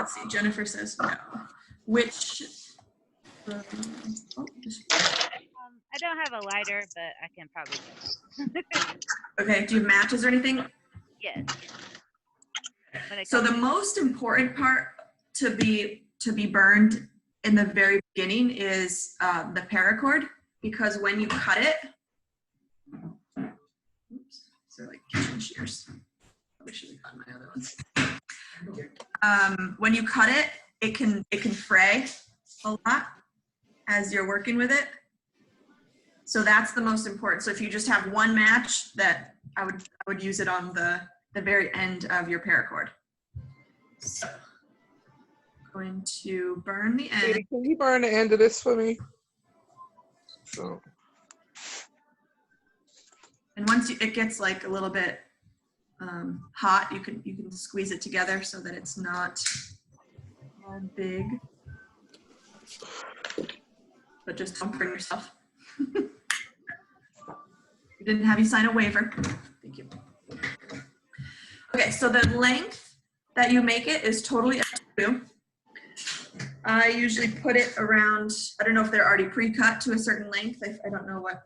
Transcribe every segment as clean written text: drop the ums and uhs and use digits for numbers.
let's see, Jennifer says no. Which, I don't have a lighter, but I can probably get okay, do you have matches or anything? Yes. So the most important part to be burned in the very beginning is the paracord, because when you cut it, oops, they're like kitchen shears. Probably should have gotten my other ones. When you cut it, it can fray a lot as you're working with it. So that's the most important. So if you just have one match, that I would use it on the very end of your paracord. So I'm going to burn the end. Katie, can you burn the end of this for me? So. And once it gets like a little bit hot, you can squeeze it together so that it's not big. But just don't burn yourself. You didn't have you sign a waiver. Thank you. Okay, so the length that you make it is totally up to you. I usually put it around, I don't know if they're already pre-cut to a certain length. I don't know what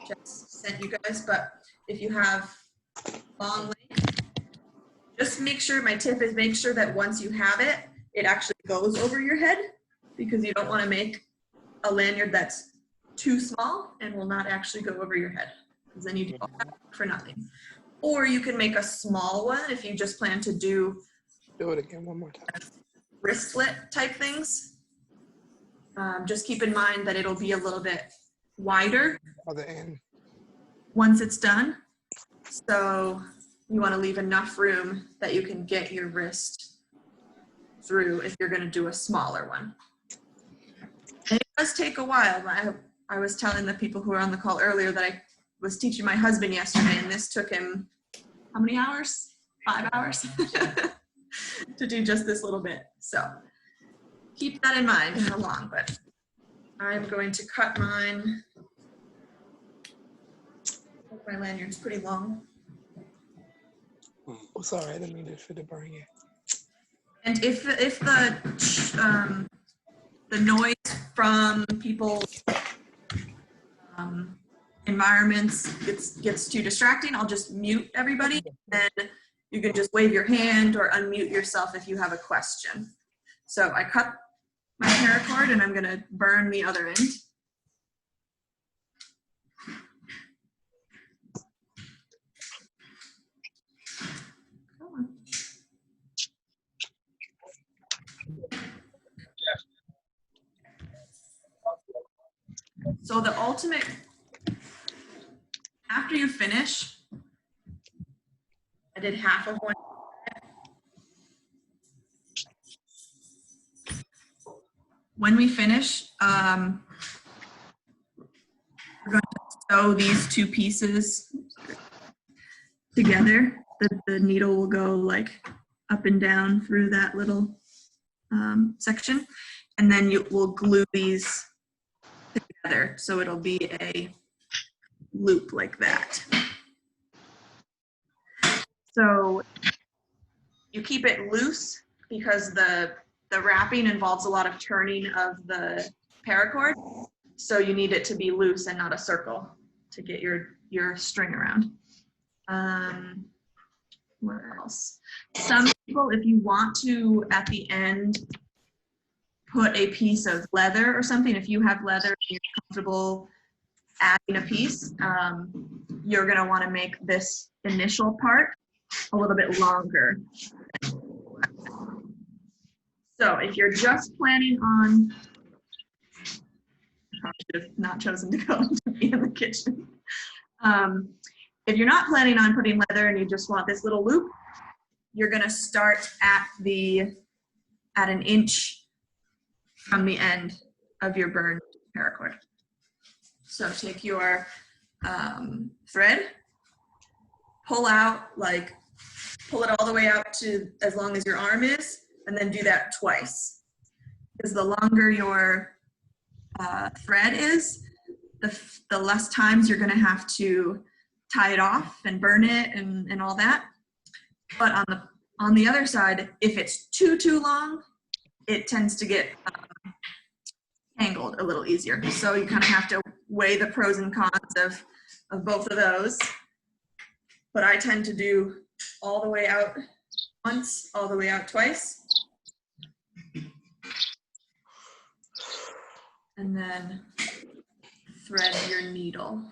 Jess sent you guys, but if you have long length, just make sure, my tip is make sure that once you have it, it actually goes over your head, because you don't want to make a lanyard that's too small and will not actually go over your head, because then you do all that for nothing. Or you can make a small one if you just plan to do it again one more time. Wristlet type things. Just keep in mind that it'll be a little bit wider Other end. once it's done. So you want to leave enough room that you can get your wrist through if you're going to do a smaller one. And it does take a while. I was telling the people who were on the call earlier that I was teaching my husband yesterday, and this took him, how many hours? 5 hours to do just this little bit. So keep that in mind how long, but I'm going to cut mine. My lanyard's pretty long. Oh, sorry, I didn't mean to burn you. And if the noise from people's environments gets too distracting, I'll just mute everybody, and you can just wave your hand or unmute yourself if you have a question. So I cut my paracord and I'm going to burn the other end. So the ultimate, after you finish, I did half of one. When we finish, we're going to sew these two pieces together. The needle will go like up and down through that little section, and then we'll glue these together, so it'll be a loop like that. So you keep it loose because the wrapping involves a lot of turning of the paracord, so you need it to be loose and not a circle to get your string around. What else? Some people, if you want to at the end put a piece of leather or something, if you have leather and you're comfortable adding a piece, you're going to want to make this initial part a little bit longer. So if you're just planning on, I should have not chosen to go to be in the kitchen. If you're not planning on putting leather and you just want this little loop, you're going to start at an inch from the end of your burned paracord. So take your thread, pull it all the way out to as long as your arm is, and then do that twice. Because the longer your thread is, the less times you're going to have to tie it off and burn it and all that. But On the other side, if it's too long, it tends to get tangled a little easier. So you kind of have to weigh the pros and cons of both of those. But I tend to do all the way out once, all the way out twice. And then thread your needle.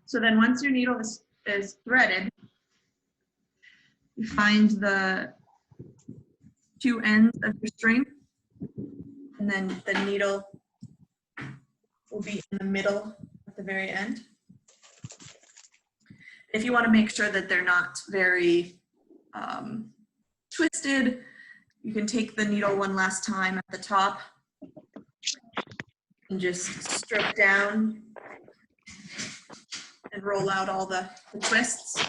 So then once your needle is threaded, you find the two ends of your string, and then the needle will be in the middle at the very end. If you want to make sure that they're not very twisted, you can take the needle one last time at the top and just stroke down and roll out all the twists.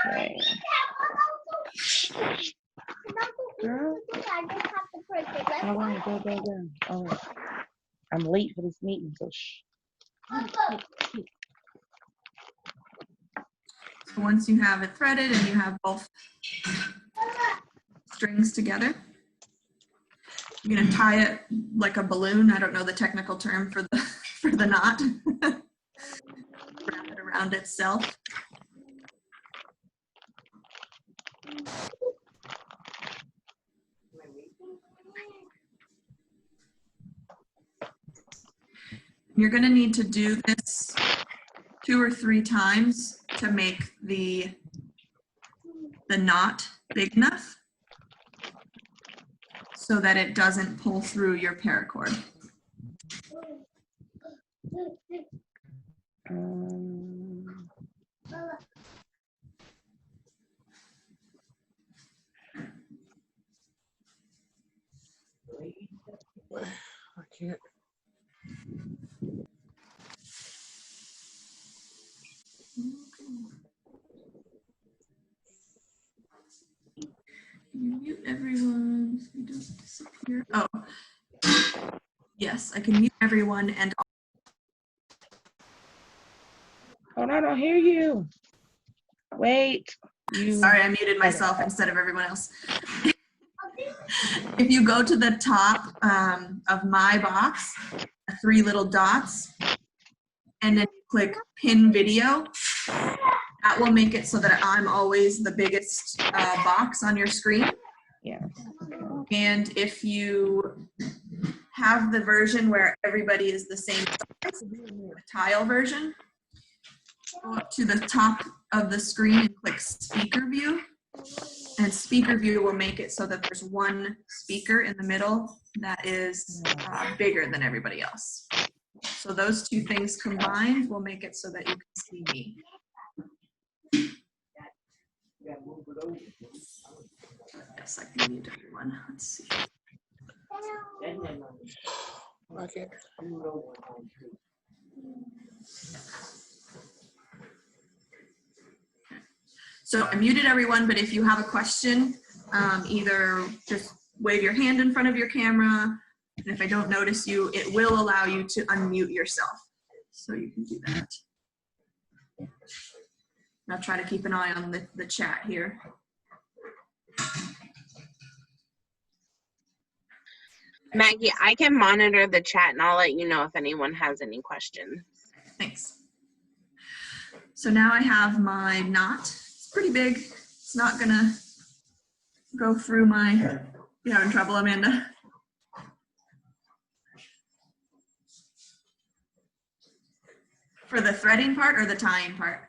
Okay. Girl, I want to go. Oh, I'm late for this meeting, so shh. So once you have it threaded and you have both strings together, you're gonna tie it like a balloon. I don't know the technical term for the knot. Wrap it around itself. You're going to need to do this 2 or 3 times to make the knot big enough so that it doesn't pull through your paracord. I can't. You mute everyone so you don't disappear. Oh, yes, I can mute everyone and Oh, no, I don't hear you. Wait. sorry, I muted myself instead of everyone else. If you go to the top of my box, 3 little dots, and then click pin video, that will make it so that I'm always the biggest box on your screen. Yeah. And if you have the version where everybody is the same size, the tile version, go up to the top of the screen and click speaker view. And speaker view will make it so that there's one speaker in the middle that is bigger than everybody else. So those 2 things combined will make it so that you can see me. Yes, I can mute everyone. Let's see. I can't. So I muted everyone, but if you have a question, either just wave your hand in front of your camera, and if I don't notice you, it will allow you to unmute yourself. So you can do that. And I'll try to keep an eye on the chat here. Maggie, I can monitor the chat and I'll let you know if anyone has any questions. Thanks. So now I have my knot. It's pretty big. It's not gonna go through my, you having trouble, Amanda? For the threading part or the tying part?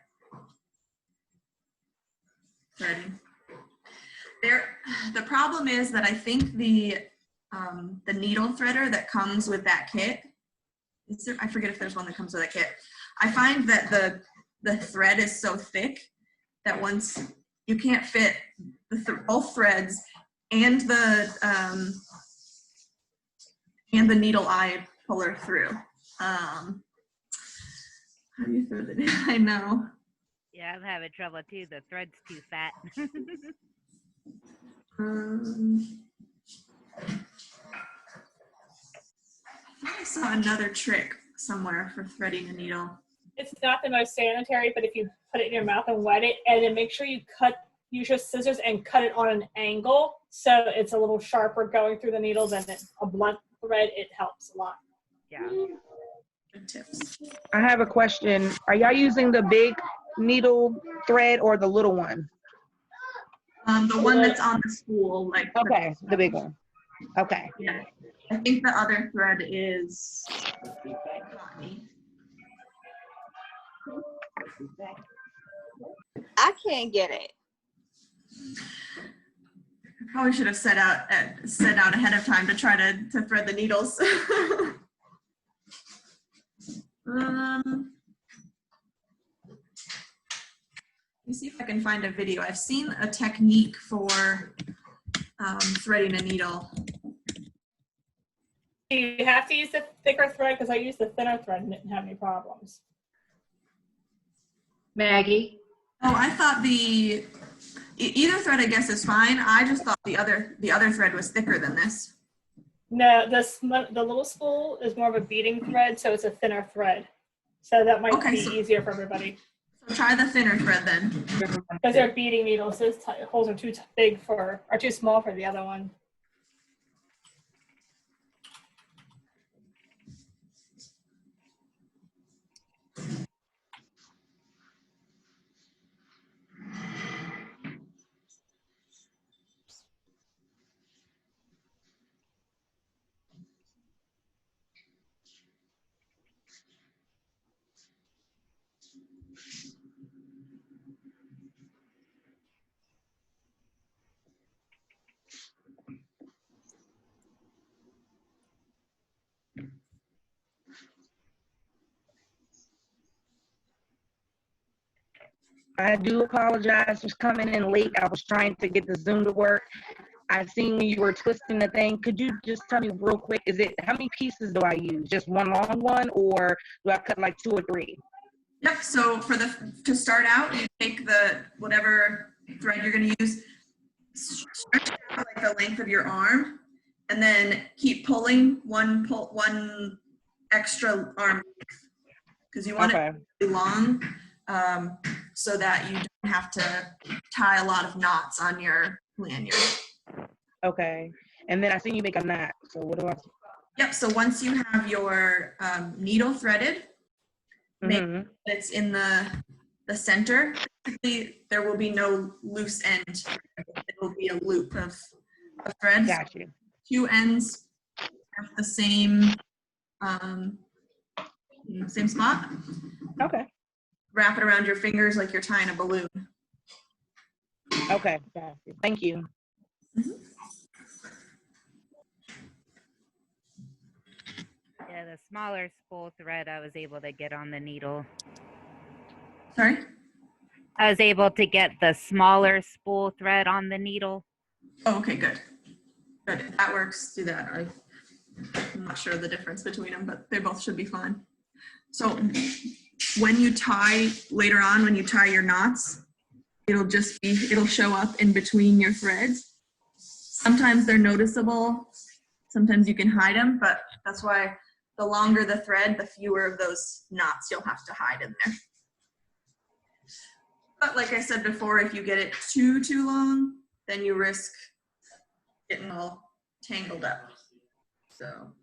Threading. The problem is that I think the needle threader that comes with that kit, I forget if there's one that comes with that kit. I find that the thread is so thick that once you can't fit both threads and the needle eye puller through. How do you thread it? I know. Yeah, I'm having trouble too. The thread's too fat. I saw another trick somewhere for threading a needle. It's not the most sanitary, but if you put it in your mouth and wet it, and then make sure you use your scissors and cut it on an angle so it's a little sharper going through the needle than a blunt thread, it helps a lot. Yeah. Good tips. I have a question. Are y'all using the big needle thread or the little one? The one that's on the spool, like. Okay, the big one. Okay. Yeah. I think the other thread is cottony. I can't get it. I probably should have set out ahead of time to try to thread the needles. Let me see if I can find a video. I've seen a technique for threading a needle. You have to use the thicker thread because I used the thinner thread and didn't have any problems. Maggie? Oh, I thought either thread I guess is fine. I just thought the other thread was thicker than this. No, the little spool is more of a beading thread, so it's a thinner thread. So that might be easier for everybody. So try the thinner thread then. Because they're beading needles, those holes are too big or too small for the other one. I do apologize for coming in late. I was trying to get the Zoom to work. I seen when you were twisting the thing. Could you just tell me real quick, how many pieces do I use? Just one long one, or do I cut like 2 or 3? Yep, so to start out, you take whatever thread you're gonna use, stretch it out like the length of your arm, and then keep pulling one extra arm length, because you want it to be long, so that you don't have to tie a lot of knots on your lanyard. Okay, and then I seen you make a knot, so what do I? Yep, so once you have your needle threaded, make sure it's in the center. Basically, there will be no loose end. It will be a loop of threads. Got you. 2 ends have the same spot. Okay. Wrap it around your fingers like you're tying a balloon. Okay, got you. Thank you. Yeah, the smaller spool thread I was able to get on the needle. Sorry? I was able to get the smaller spool thread on the needle. Oh, okay, good. Good. If that works, do that. I'm not sure the difference between them, but they both should be fine. So when you tie, later on, when you tie your knots, it'll show up in between your threads. Sometimes they're noticeable. Sometimes you can hide them, but that's why the longer the thread, the fewer of those knots you'll have to hide in there. But like I said before, if you get it too long, then you risk getting all tangled up. So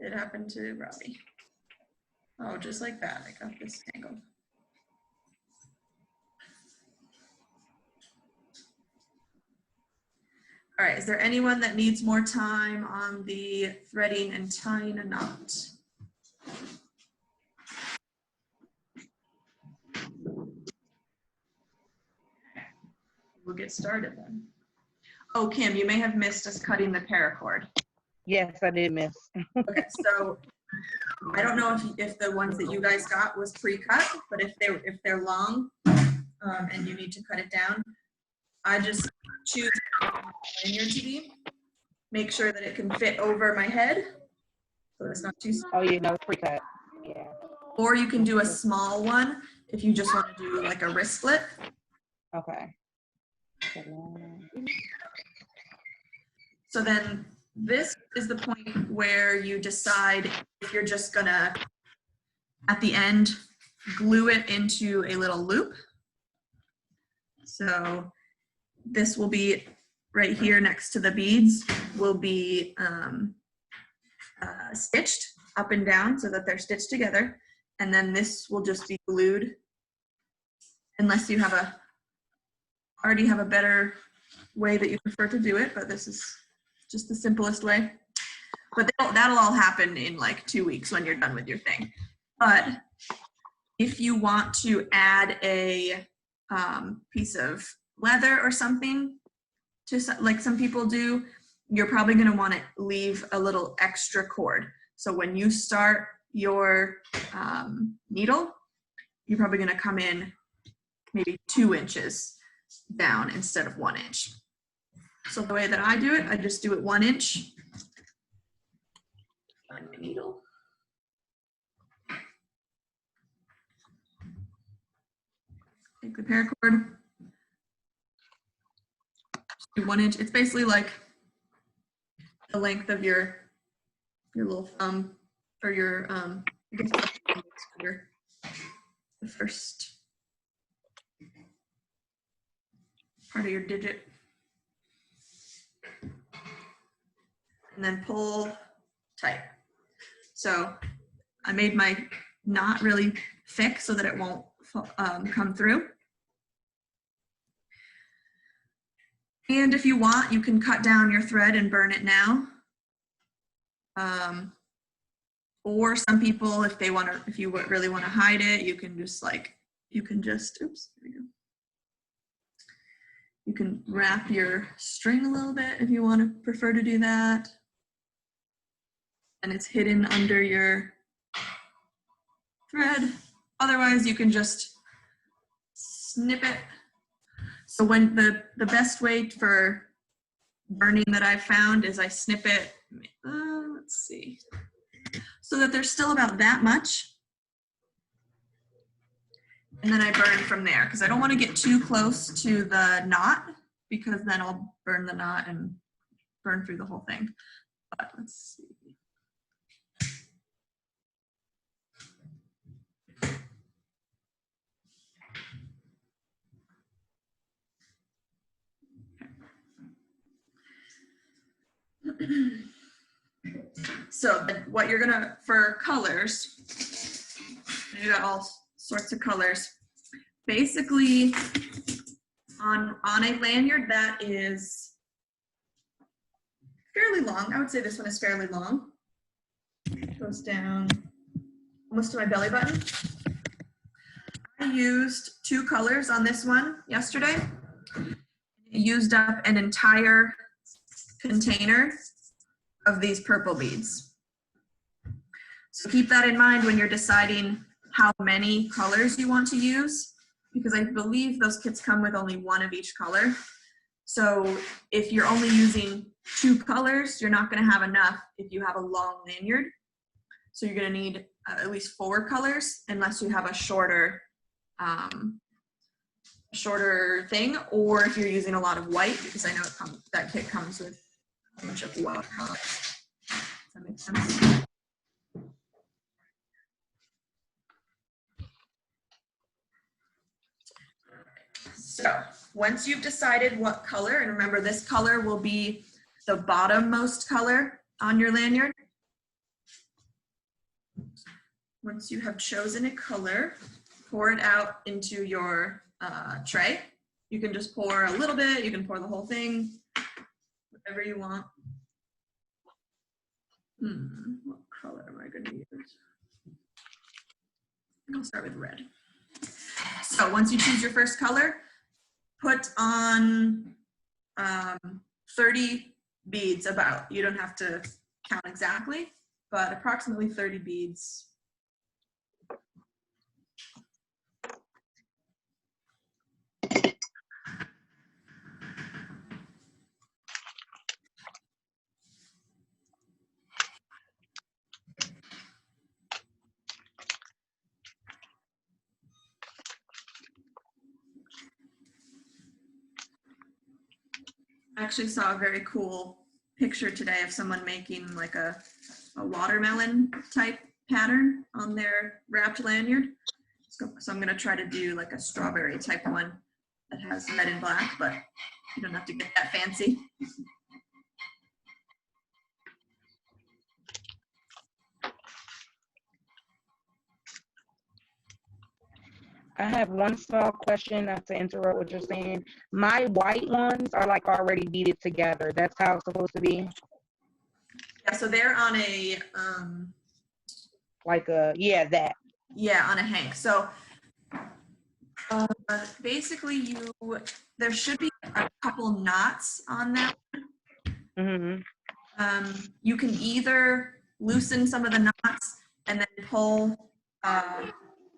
it happened to Robbie. Oh, just like that, I got this tangled. All right, is there anyone that needs more time on the threading and tying a knot? We'll get started then. Oh, Kim, you may have missed us cutting the paracord. Yes, I did miss. Okay, so I don't know if the ones that you guys got was pre-cut, but if they're long, and you need to cut it down, I just choose lanyard to be. Make sure that it can fit over my head, so it's not too small. Oh, yeah, no, pre-cut. Yeah. Or you can do a small one if you just want to do like a wristlet. Okay. So then this is the point where you decide if you're just gonna, at the end, glue it into a little loop. So this will be right here next to the beads, will be stitched up and down so that they're stitched together. And then this will just be glued, unless you have already have a better way that you prefer to do it, but this is just the simplest way. But that'll all happen in like 2 weeks when you're done with your thing. But if you want to add a piece of leather or something, to like some people do, you're probably going to want to leave a little extra cord. So when you start your needle, you're probably going to come in maybe 2 inches down instead of 1 inch. So the way that I do it, I just do it 1 inch. Find my needle. Take the paracord. Just do 1 inch. It's basically like the length of your little thumb, or your I guess the first part of your digit. And then pull tight. So I made my knot really thick so that it won't come through. And if you want, you can cut down your thread and burn it now. Or some people, if you really want to hide it, you can just oops, there we go. You can wrap your string a little bit if you want to prefer to do that. And it's hidden under your thread. Otherwise, you can just snip it. So when the best way for burning that I've found is I snip it, let's see, so that there's still about that much. And then I burn from there, because I don't want to get too close to the knot, because then I'll burn the knot and burn through the whole thing. But let's see. So what you're gonna, for colors, you got all sorts of colors. Basically, on a lanyard that is fairly long, I would say this one is fairly long. It goes down almost to my belly button. I used 2 colors on this one yesterday. It used up an entire container of these purple beads. So keep that in mind when you're deciding how many colors you want to use, because I believe those kits come with only 1 of each color. So if you're only using 2 colors, you're not going to have enough if you have a long lanyard. So you're going to need at least 4 colors, unless you have a shorter thing, or if you're using a lot of white, because I know that kit comes with a bunch of white colors. Does that make sense? So once you've decided what color, and remember this color will be the bottommost color on your lanyard. Once you have chosen a color, pour it out into your tray. You can just pour a little bit, you can pour the whole thing, whatever you want. What color am I going to use? I'll start with red. So once you choose your first color, put on 30 beads about. You don't have to count exactly, but approximately 30 beads. I actually saw a very cool picture today of someone making like a watermelon type pattern on their wrapped lanyard. So I'm gonna try to do like a strawberry type one that has red and black, but you don't have to get that fancy. I have one small question, not to interrupt what you're saying. My white ones are like already beaded together. That's how it's supposed to be? Yeah, so they're on a, Like yeah, that. yeah, on a hank. So basically there should be a couple knots on that. Mm-hmm. You can either loosen some of the knots and then pull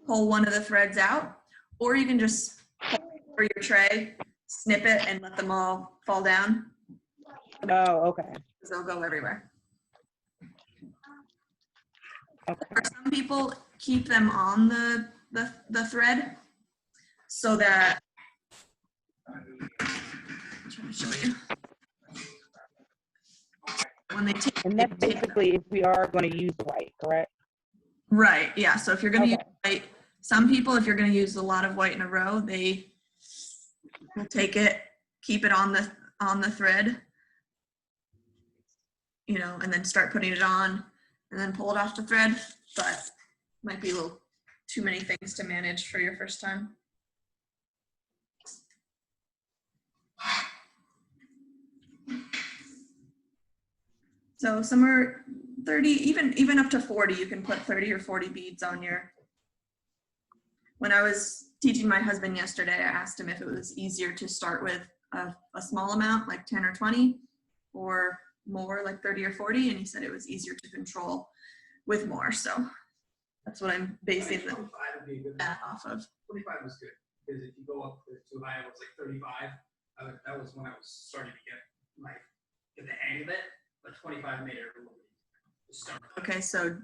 one of the threads out, or you can just pull over your tray, snip it, and let them all fall down. Oh, okay. Because they'll go everywhere. Okay. Or some people keep them on the thread so that, I'm trying to show you. When they take And that's basically if we are going to use white, correct? right, yeah. So if you're going to Okay. use white, some people, if you're going to use a lot of white in a row, they will take it, keep it on the thread, you know, and then start putting it on, and then pull it off the thread. But might be a little too many things to manage for your first time. So somewhere 30, even up to 40, you can put 30 or 40 beads on your. When I was teaching my husband yesterday, I asked him if it was easier to start with a small amount, like 10 or 20, or more, like 30 or 40, and he said it was easier to control with more. So that's what I'm basing that off of. 25 was good, because if you go up too high, it was like 35. That was when I was starting to get the hang of it, but 25 made it a little easier to start. Okay, so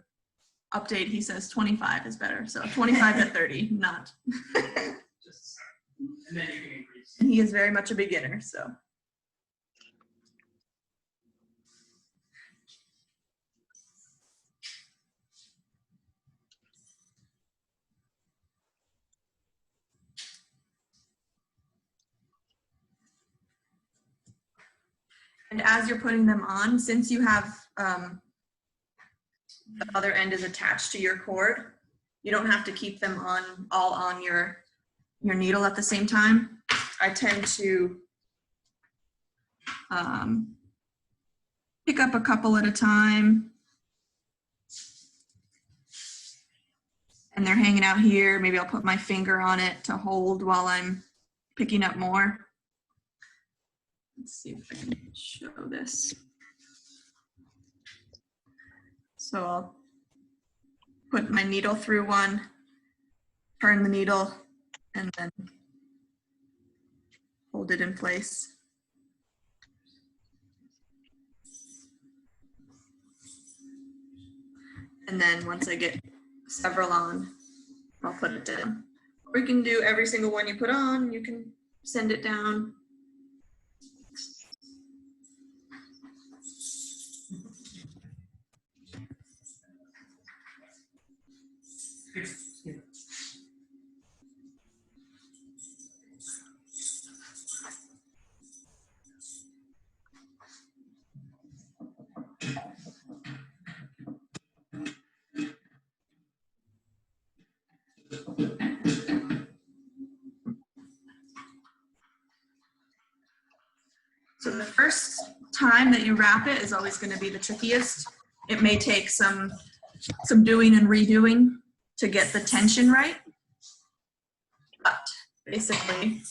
update, he says 25 is better. So 25 to 30, not. Just to start. And then you can increase. And he is very much a beginner, so. And as you're putting them on, since you have the other end is attached to your cord, you don't have to keep them all on your needle at the same time. I tend to pick up a couple at a time, and they're hanging out here. Maybe I'll put my finger on it to hold while I'm picking up more. Let's see if I can show this. So I'll put my needle through one, turn the needle, and then hold it in place. And then once I get several on, I'll put it in. Or you can do every single one you put on, you can send it down. So the first time that you wrap it is always going to be the trickiest. It may take some doing and redoing to get the tension right. But basically,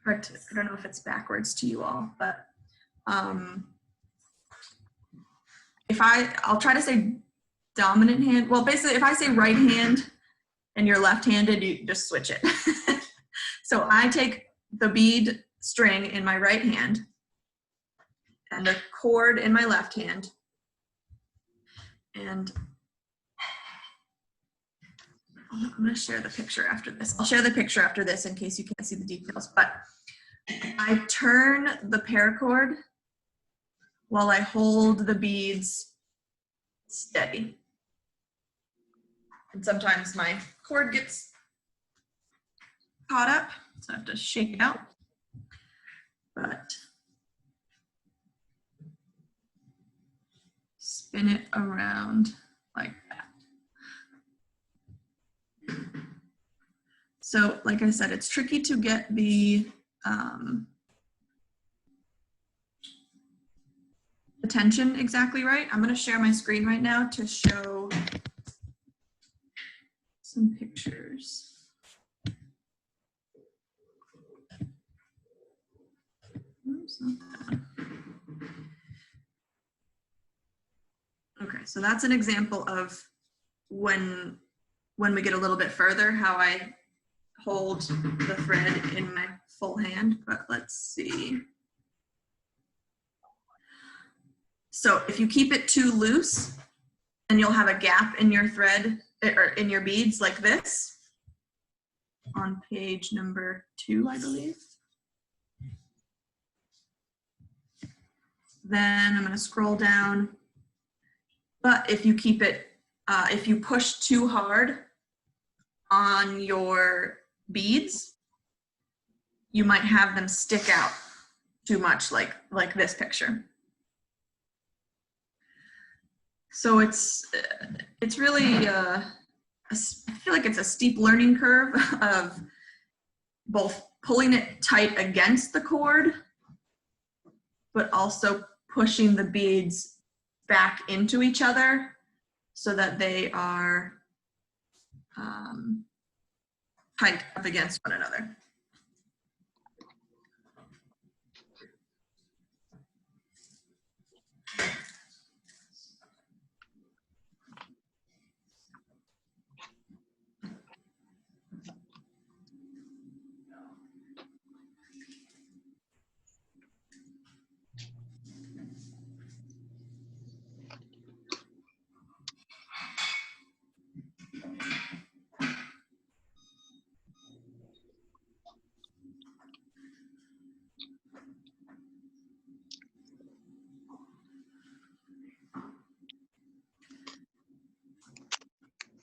I don't know if it's backwards to you all, but if I'll try to say dominant hand. Well, basically, if I say right hand and you're left-handed, you just switch it. So I take the bead string in my right hand and the cord in my left hand, and I'm gonna share the picture after this. I'll share the picture after this in case you can't see the details, but I turn the paracord while I hold the beads steady. And sometimes my cord gets caught up, so I have to shake it out. But spin it around like that. So like I said, it's tricky to get the tension exactly right. I'm going to share my screen right now to show some pictures. Oops, not that one. Okay, so that's an example of when we get a little bit further, how I hold the thread in my full hand, but let's see. So if you keep it too loose, then you'll have a gap in your thread or in your beads like this on page number 2, I believe. Then I'm going to scroll down. But if you keep it, if you push too hard on your beads, you might have them stick out too much, like this picture. So it's really, I feel like it's a steep learning curve of both pulling it tight against the cord, but also pushing the beads back into each other so that they are tight up against one another.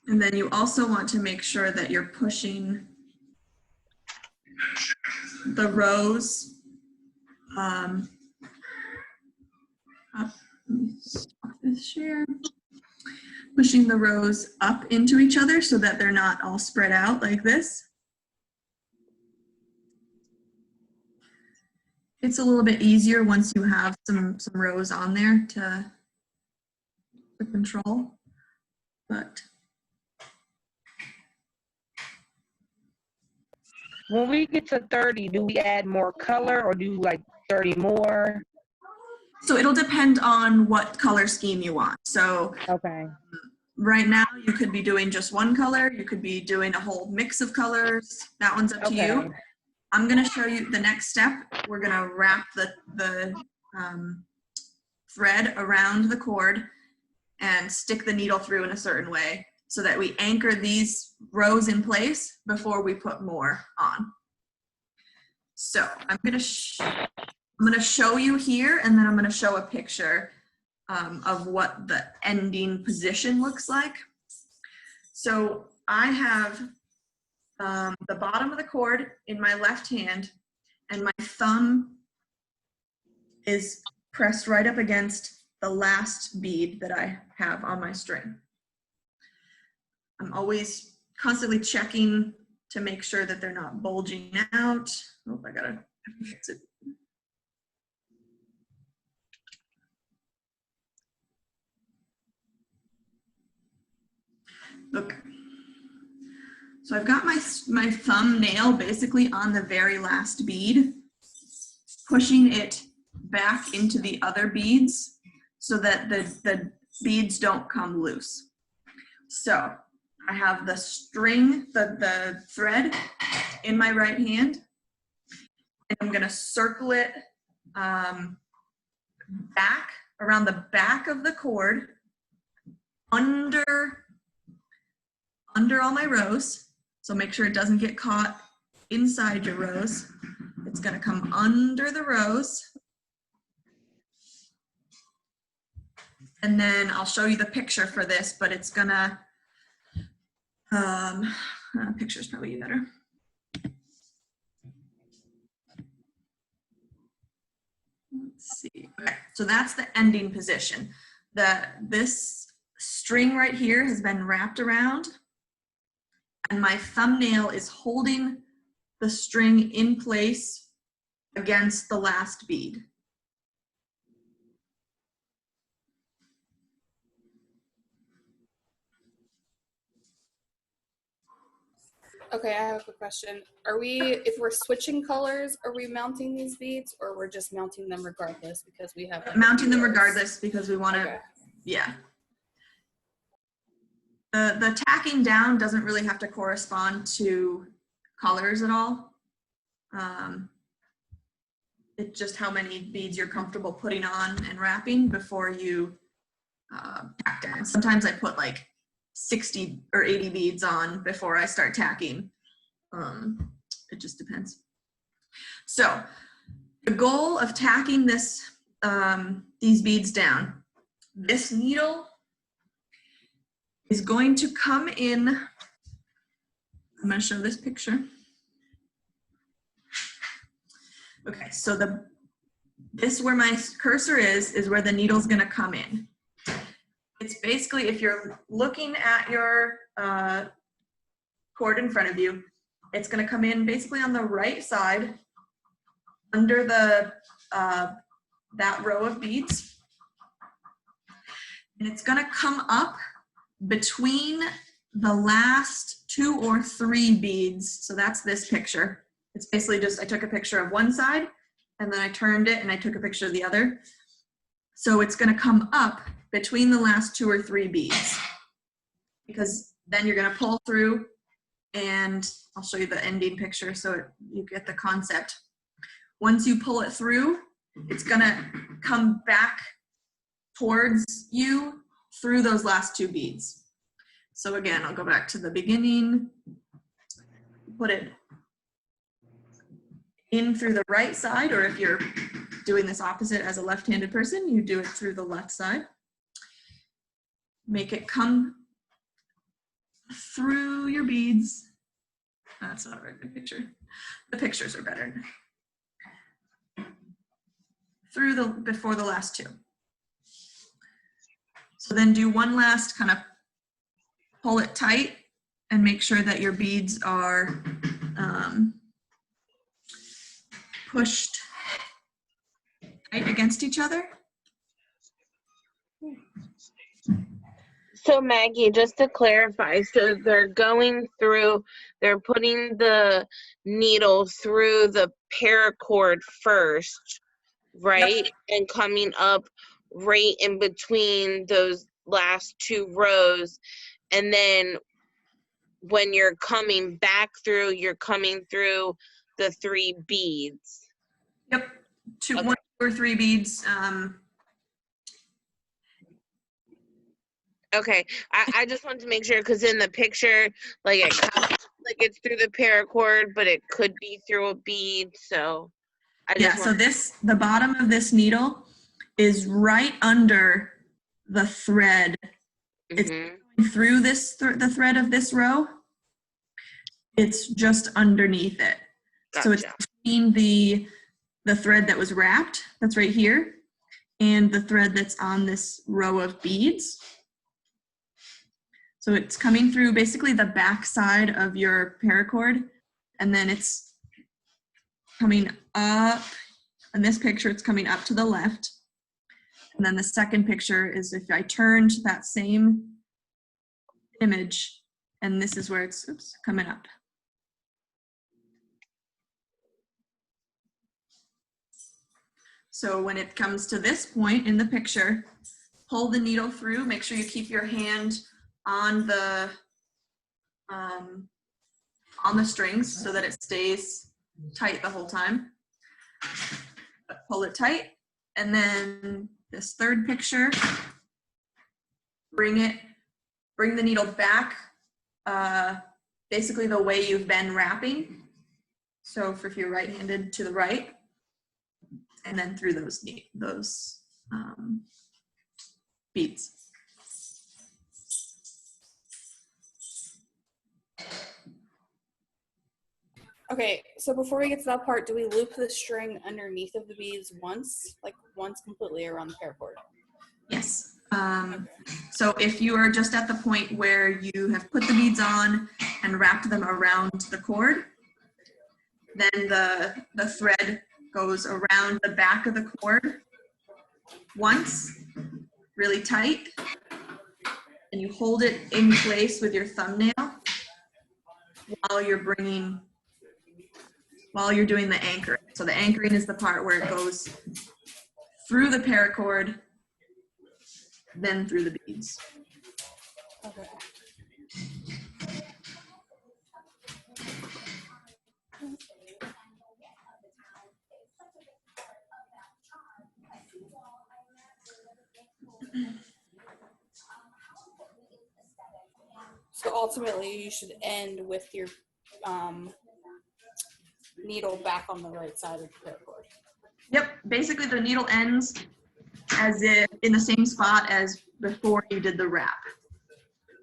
And then you also want to make sure that you're pushing the rows up. Let me stop this share. Pushing the rows up into each other so that they're not all spread out like this. It's a little bit easier once you have some rows on there to control, but When we get to 30, do we add more color or do like 30 more? so it'll depend on what color scheme you want. So Okay. right now you could be doing just one color, you could be doing a whole mix of colors. That one's up to you. I'm going to show you the next step. We're going to wrap the thread around the cord and stick the needle through in a certain way so that we anchor these rows in place before we put more on. So I'm going to show you here, and then I'm going to show a picture of what the ending position looks like. So I have the bottom of the cord in my left hand, and my thumb is pressed right up against the last bead that I have on my string. I'm always constantly checking to make sure that they're not bulging out. Oh, I gotta fix it. Okay. So I've got my thumbnail basically on the very last bead, pushing it back into the other beads so that the beads don't come loose. So I have the string, the thread in my right hand, and I'm gonna circle it back around the back of the cord under under all my rows. So make sure it doesn't get caught inside your rows. It's gonna come under the rows. And then I'll show you the picture for this, but it's gonna, picture's probably better. Let's see. Okay, so that's the ending position. This string right here has been wrapped around, and my thumbnail is holding the string in place against the last bead. Okay, I have a quick question. Are we, if we're switching colors, are we mounting these beads, or we're just mounting them regardless because we have like, Mounting them rows? regardless because we want to, Okay. yeah. The tacking down doesn't really have to correspond to colors at all. It's just how many beads you're comfortable putting on and wrapping before you tack down. Sometimes I put like 60 or 80 beads on before I start tacking. It just depends. So the goal of tacking these beads down, this needle is going to come in. I'm going to show this picture. Okay, so this where my cursor is where the needle's going to come in. It's basically, if you're looking at your cord in front of you, it's going to come in basically on the right side under that row of beads, and it's going to come up between the last 2 or 3 beads. So that's this picture. It's basically just, I took a picture of one side and then I turned it and I took a picture of the other. So it's going to come up between the last 2 or 3 beads, because then you're going to pull through, and I'll show you the ending picture so you get the concept. Once you pull it through, it's going to come back towards you through those last 2 beads. So again, I'll go back to the beginning, put it in through the right side, or if you're doing this opposite as a left-handed person, you do it through the left side. Make it come through your beads. That's not a very good picture. The pictures are better. Before the last 2. So then do one last kind of pull it tight and make sure that your beads are pushed tight against each other. So Maggie, just to clarify, so they're going through, they're putting the needle through the paracord first, right? Yep. And coming up right in between those last 2 rows. And then when you're coming back through, you're coming through the 3 beads. Yep, 1 Okay. or 3 beads. Okay, I just wanted to make sure, because in the picture, like it comes, like it's through the paracord, but it could be through a bead. So I Yeah, just so want the bottom of this needle is right under the thread. It's Mhm. through the thread of this row. It's just underneath it. So it's Gotcha. between the thread that was wrapped, that's right here, and the thread that's on this row of beads. So it's coming through basically the back side of your paracord, and then it's coming up. In this picture, it's coming up to the left. And then the second picture is if I turned that same image, and this is where it's coming up. So when it comes to this point in the picture, pull the needle through, make sure you keep your hand on the strings so that it stays tight the whole time. But pull it tight, and then this third picture, bring the needle back basically the way you've been wrapping. So if you're right-handed, to the right, and then through those beads. Okay, so before we get to that part, do we loop the string underneath of the beads once completely around the paracord? Yes. Okay. So if you are just at the point where you have put the beads on and wrapped them around the cord, then the thread goes around the back of the cord once, really tight, and you hold it in place with your thumbnail while you're doing the anchoring. So the anchoring is the part where it goes through the paracord, then through the beads. Okay. So ultimately, you should end with your needle back on the right side of the paracord. Yep, basically the needle ends as if in the same spot as before you did the wrap,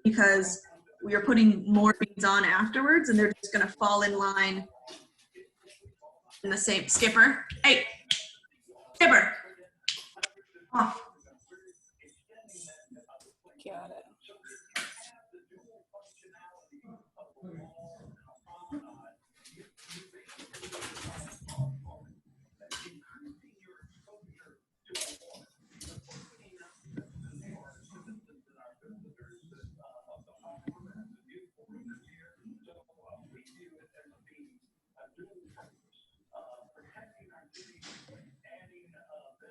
because we are putting more beads on afterwards and they're just going to fall in line in the same. Skipper, hey, Skipper, off. Got it.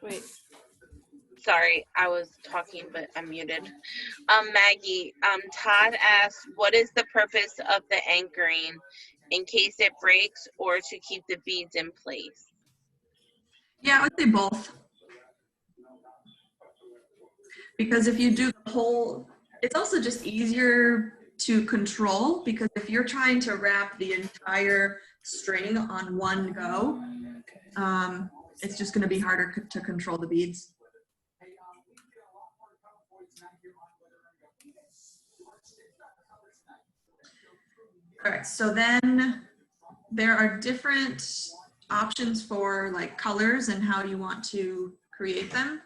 Wait. Sorry, I was talking, but I'm muted. Maggie, Todd asked, what is the purpose of the anchoring? In case it breaks or to keep the beads in place? Yeah, I would say both. Because if you do the whole, it's also just easier to control, because if you're trying to wrap the entire string on one go, it's just going to be harder to control the beads. All right, so then there are different options for like colors and how you want to create them.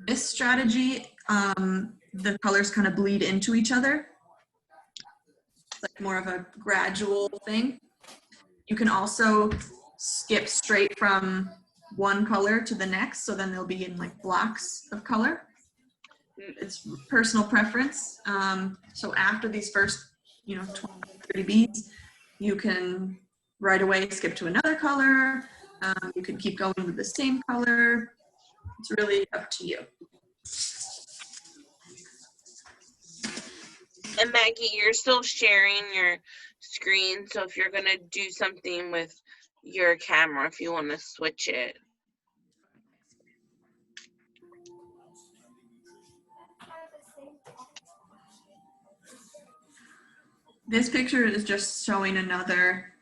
This strategy, the colors kind of bleed into each other. It's like more of a gradual thing. You can also skip straight from one color to the next, so then they'll be in like blocks of color. It's personal preference. So after these first, 20, 30 beads, you can right away skip to another color. You can keep going with the same color. It's really up to you. And Maggie, you're still sharing your screen, so if you're gonna do something with your camera, if you want to switch it. This picture is just showing another,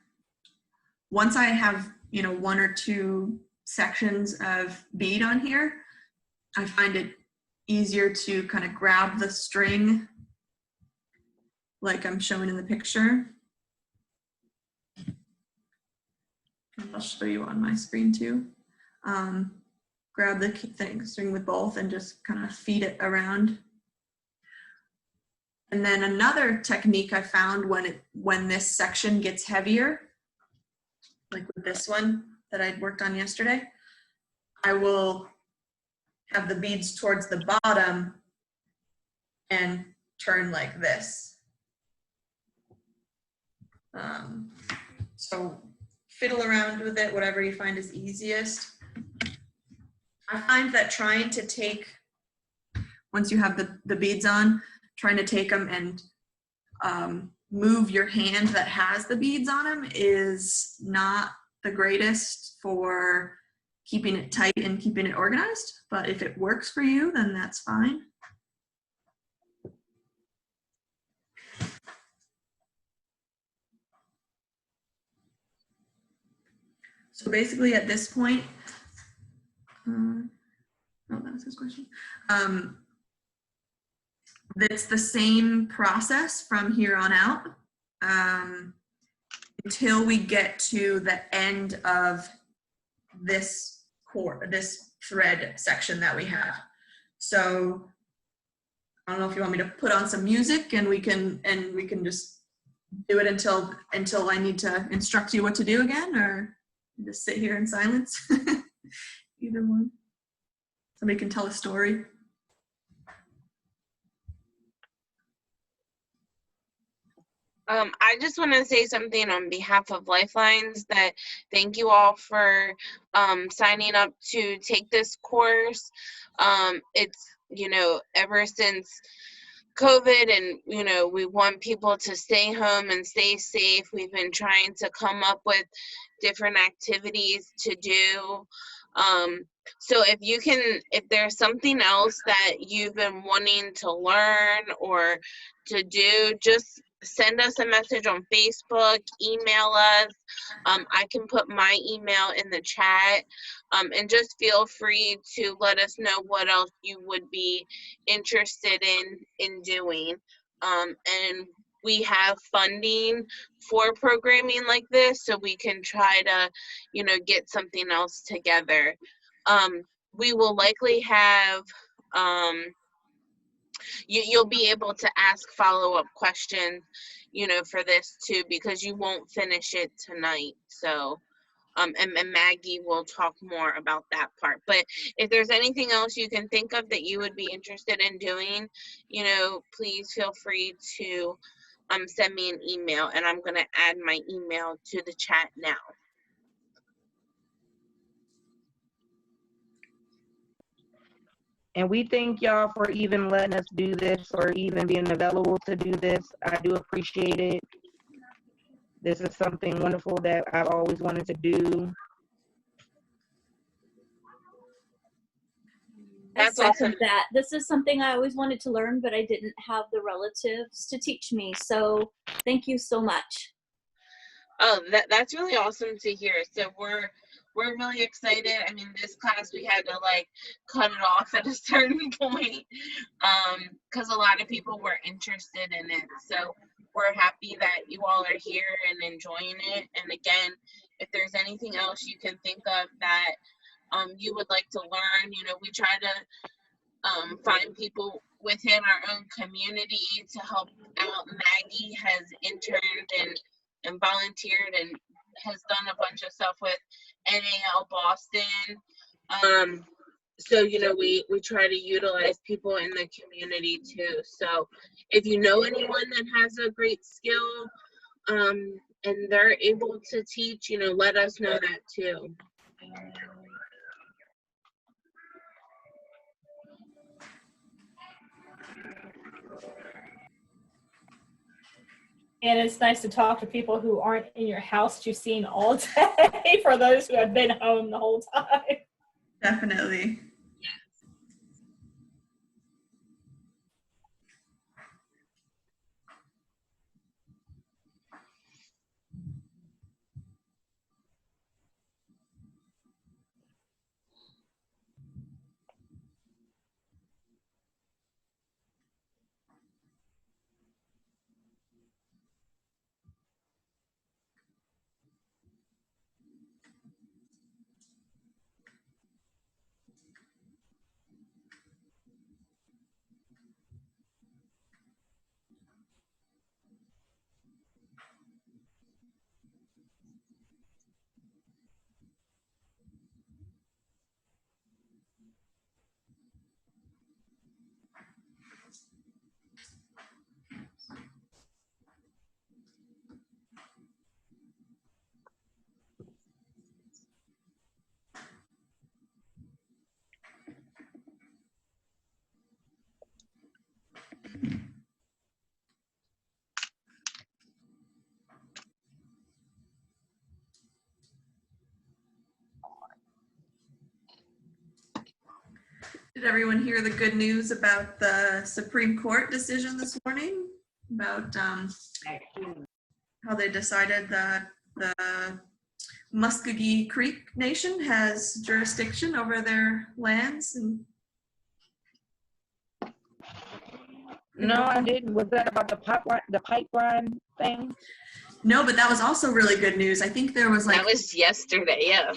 once I have, one or two sections of bead on here, I find it easier to kind of grab the string like I'm showing in the picture. I'll show you on my screen too. Grab the string with both and just kind of feed it around. And then another technique I found when this section gets heavier, like with this one that I worked on yesterday, I will have the beads towards the bottom and turn like this. So fiddle around with it, whatever you find is easiest. I find that trying to take, once you have the beads on, trying to take them and move your hand that has the beads on them is not the greatest for keeping it tight and keeping it organized. But if it works for you, then that's fine. So basically at this point, oh, that was his question. It's the same process from here on out until we get to the end of this this thread section that we have. So I don't know if you want me to put on some music and we can just do it until I need to instruct you what to do again, or just sit here in silence. Either one. Somebody can tell a story. I just want to say something on behalf of Lifelines, that thank you all for signing up to take this course. It's, ever since COVID, and we want people to stay home and stay safe, we've been trying to come up with different activities to do. So if there's something else that you've been wanting to learn or to do, just send us a message on Facebook, email us. I can put my email in the chat, and just feel free to let us know what else you would be interested in doing. And we have funding for programming like this, so we can try to, get something else together. We will likely have, you'll be able to ask follow-up questions, for this too, because you won't finish it tonight. So, and Maggie will talk more about that part. But if there's anything else you can think of that you would be interested in doing, please feel free to send me an email, and I'm going to add my email to the chat now. And we thank y'all for even letting us do this or even being available to do this. I do appreciate it. This is something wonderful that I've always wanted to do. That's I second awesome. that. This is something I always wanted to learn, but I didn't have the relatives to teach me. So thank you so much. Oh, that's really awesome to hear. So we're really excited. I mean, this class we had to cut it off at a certain point, because a lot of people were interested in it. So we're happy that you all are here and enjoying it. And again, if there's anything else you can think of that you would like to learn, we try to find people within our own community to help out. Maggie has interned and volunteered and has done a bunch of stuff with NAL Boston. So, we try to utilize people in the community too. So if you know anyone that has a great skill and they're able to teach, let us know that too. And it's nice to talk to people who aren't in your house that you've seen all day for those who have been home the whole time. Definitely. Did everyone hear the good news about the Supreme Court decision this morning about how they decided that the Muskogee Creek Nation has jurisdiction over their lands. And No, I didn't. Was that about the pipeline thing? no, but that was also really good news. I think there was like That was yesterday, yeah.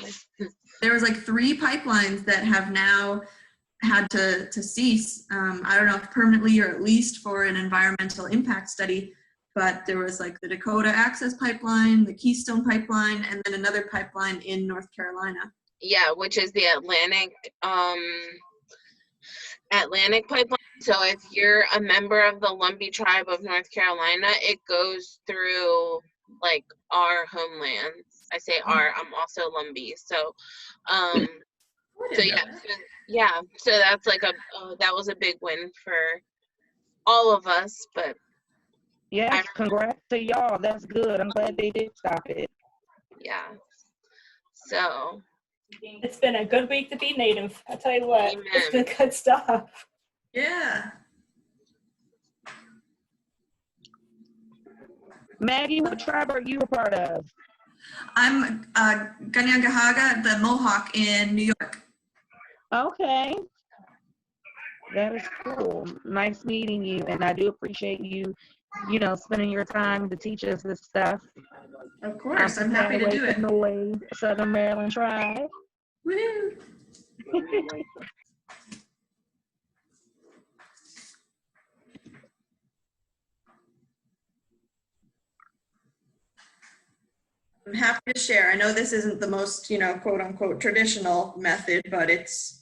there was like 3 pipelines that have now had to cease. I don't know if permanently or at least for an environmental impact study, but there was like the Dakota Access Pipeline, the Keystone Pipeline, and then another pipeline in North Carolina. Yeah, which is the Atlantic pipeline. So if you're a member of the Lumbee tribe of North Carolina, it goes through like our homelands. I say our, I'm also Lumbee. So so that's like that was a big win for all of us, but Yes, congrats to y'all. That's good. I'm glad they did stop it. yeah. So It's been a good week to be Native. I tell you what, Amen. it's been good stuff. Yeah. Maggie, what tribe are you a part of? I'm Ganyangahaga, the Mohawk in New York. Okay. That is cool. Nice meeting you, and I do appreciate you, spending your time to teach us this stuff. Of course, I'm happy to do it. The Southern Maryland tribe. Woo! I'm happy to share. I know this isn't the most, quote unquote traditional method, but it's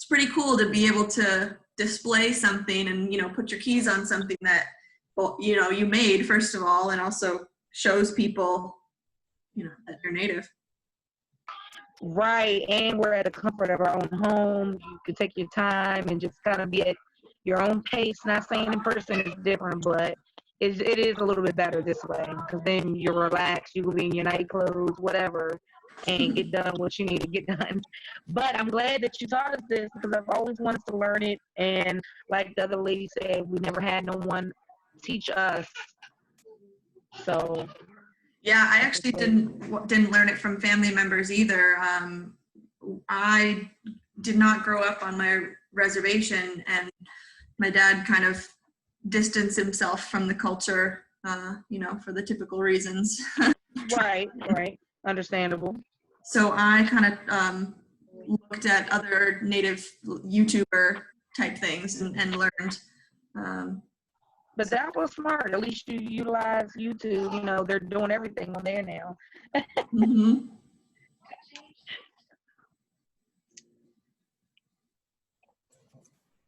pretty cool to be able to display something and, put your keys on something that, well, you made first of all, and also shows people, that you're Native. Right, and we're at the comfort of our own home. You can take your time and just kind of be at your own pace. Not saying in person is different, but it is a little bit better this way, because then you're relaxed. You will be in your night clothes, whatever, and get done what you need to get done. But I'm glad that you taught us this, because I've always wanted to learn it. And like the other lady said, we never had no one teach us. So yeah, I actually didn't learn it from family members either. I did not grow up on my reservation, and my dad kind of distanced himself from the culture, for the typical reasons. Right, understandable. So I kind of looked at other Native YouTuber type things and learned. But that was smart. At least you utilize YouTube. They're doing everything on there now. Mm-hmm.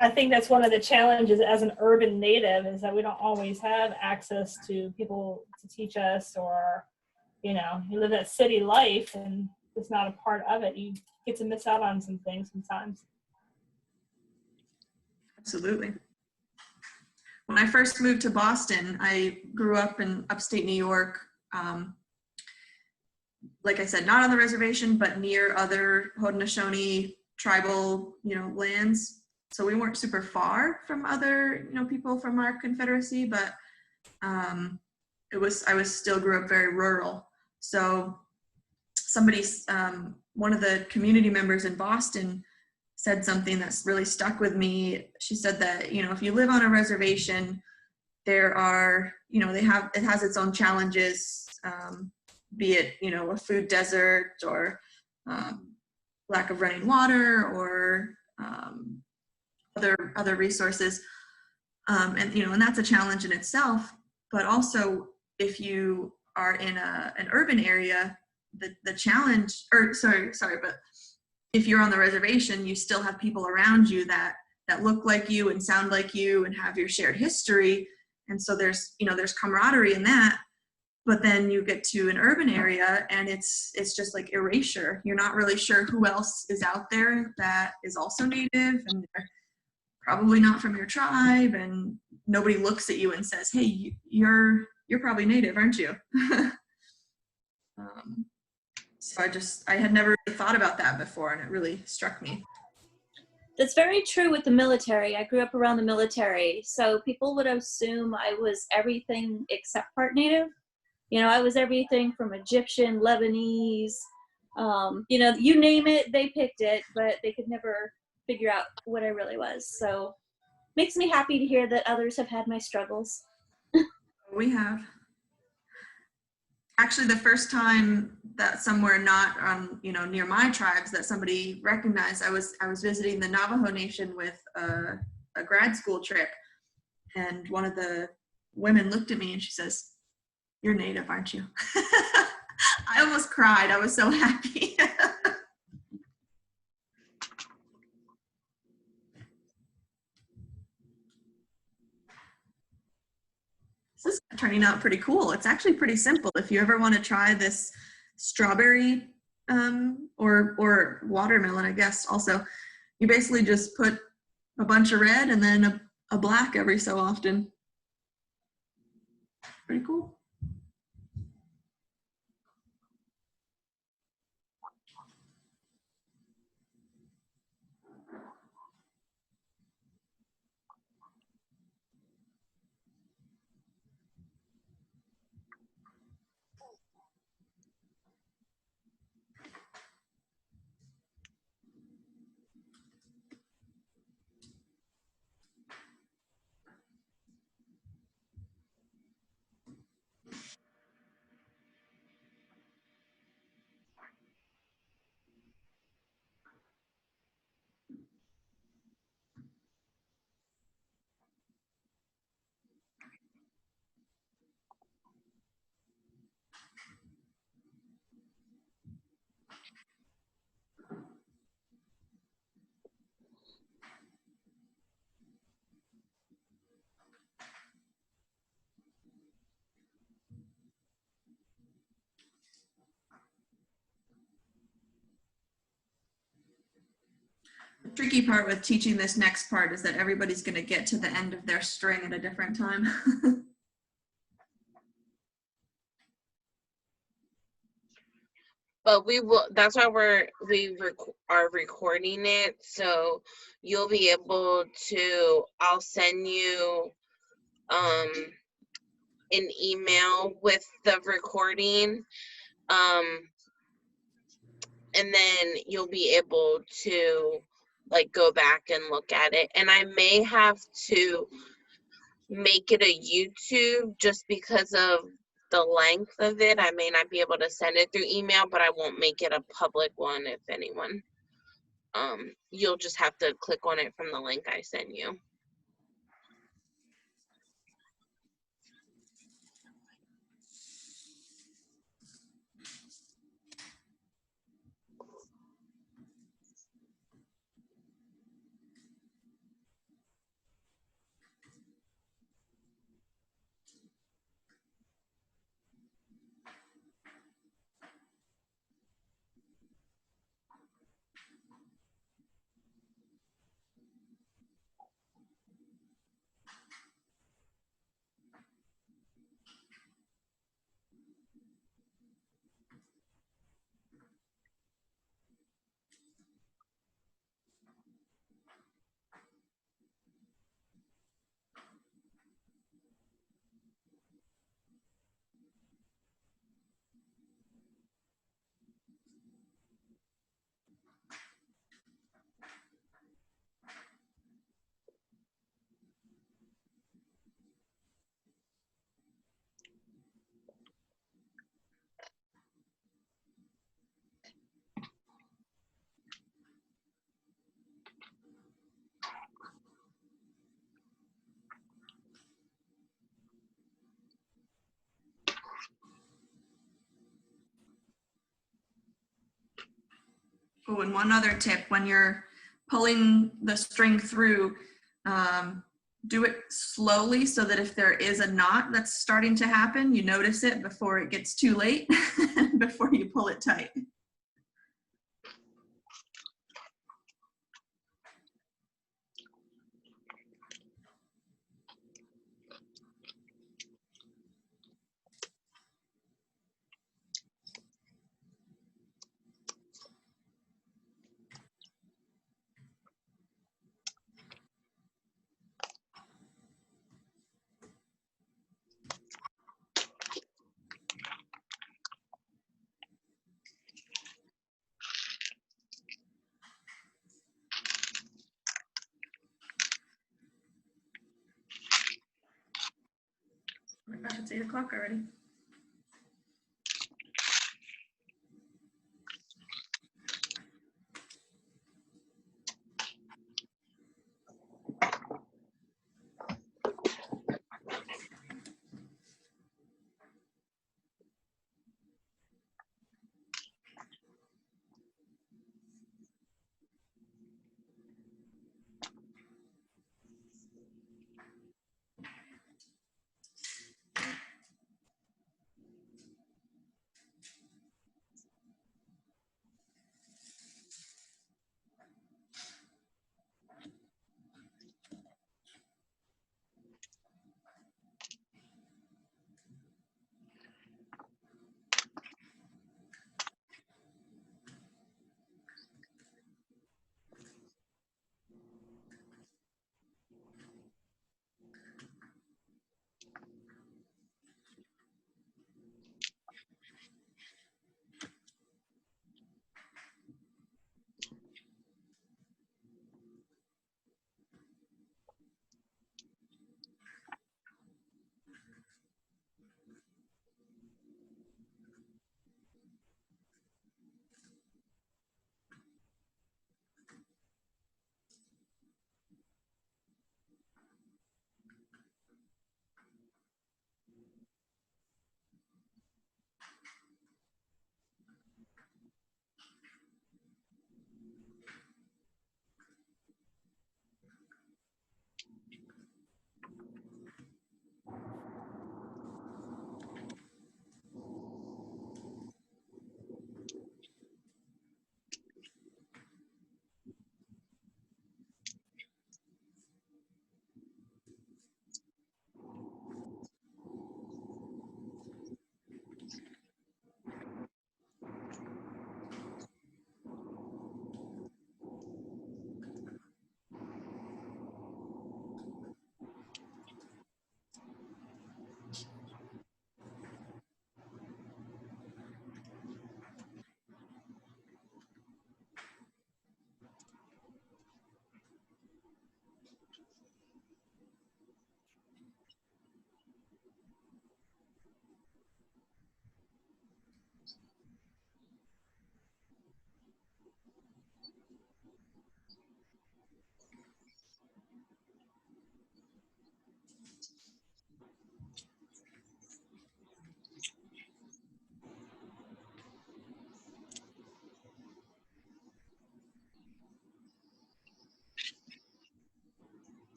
I think that's one of the challenges as an urban Native, is that we don't always have access to people to teach us, or, you live that city life and it's not a part of it. You get to miss out on some things sometimes. Absolutely. When I first moved to Boston, I grew up in upstate New York. Like I said, not on the reservation, but near other Haudenosaunee tribal, lands. So we weren't super far from other, people from our confederacy, but I still grew up very rural. So one of the community members in Boston said something that's really stuck with me. She said that, if you live on a reservation, there are, it has its own challenges, be it, a food desert, or lack of running water, or other resources. And that's a challenge in itself. But also, if you are in an urban area, the challenge, but if you're on the reservation, you still have people around you that look like you and sound like you and have your shared history. And so there's camaraderie in that. But then you get to an urban area and it's just like erasure. You're not really sure who else is out there that is also Native, and they're probably not from your tribe, and nobody looks at you and says, hey, you're probably Native, aren't you? So I had never really thought about that before, and it really struck me. That's very true with the military. I grew up around the military, so people would assume I was everything except part Native. I was everything from Egyptian, Lebanese, You know, you name it, they picked it, but they could never figure out what I really was. So makes me happy to hear that others have had my struggles. We have. Actually, the first time that somewhere not on, you know, near my tribes that somebody recognized, I was visiting the Navajo Nation with a grad school trip, and one of the women looked at me and she says, "You're Native, aren't you?" I almost cried. I was so happy. This is turning out pretty cool. It's actually pretty simple. If you ever want to try this strawberry or watermelon, I guess also, you basically just put a bunch of red and then a black every so often. Pretty cool. The tricky part with teaching this next part is that everybody's going to get to the end of their string at a different time. But we will, that's why are recording it, so you'll be able to, I'll send you an email with the recording, and then you'll be able to like go back and look at it. And I may have to make it a YouTube just because of the length of it. I may not be able to send it through email, but I won't make it a public one. If anyone, you'll just have to click on it from the link I send you. Oh, and one other tip, when you're pulling the string through, do it slowly so that if there is a knot that's starting to happen, you notice it before it gets too late, before you pull it tight. 8 o'clock already.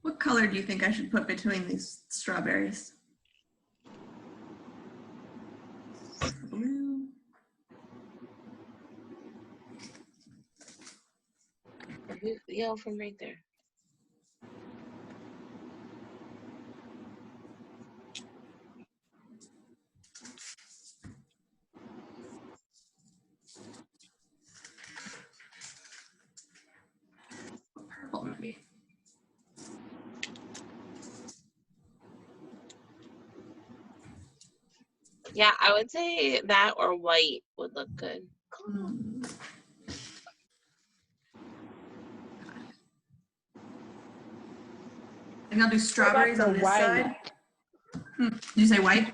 What color do you think I should put between these strawberries? Blue. Yellow from right there. Purple maybe. Yeah, I would say that or white would look good. Hmm. I think I'll do strawberries the on this white? side. Did you say white?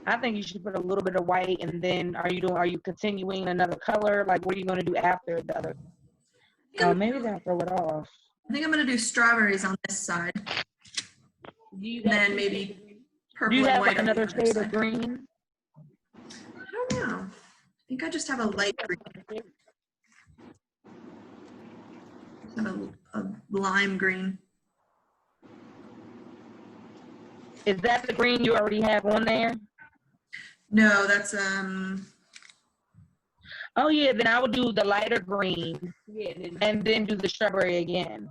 I think you should put a little bit of white, and then are you continuing another color? Like, what are you going to do after the other? Oh, maybe that'll throw it off. I think I'm gonna do strawberries on this side. And then maybe purple Do you and have white like on the another other shade side. of green? I don't know. I think I just have a light green. I have a lime green. Is that the green you already have on there? No, that's Oh yeah, then I would do the lighter green, and then do the strawberry again.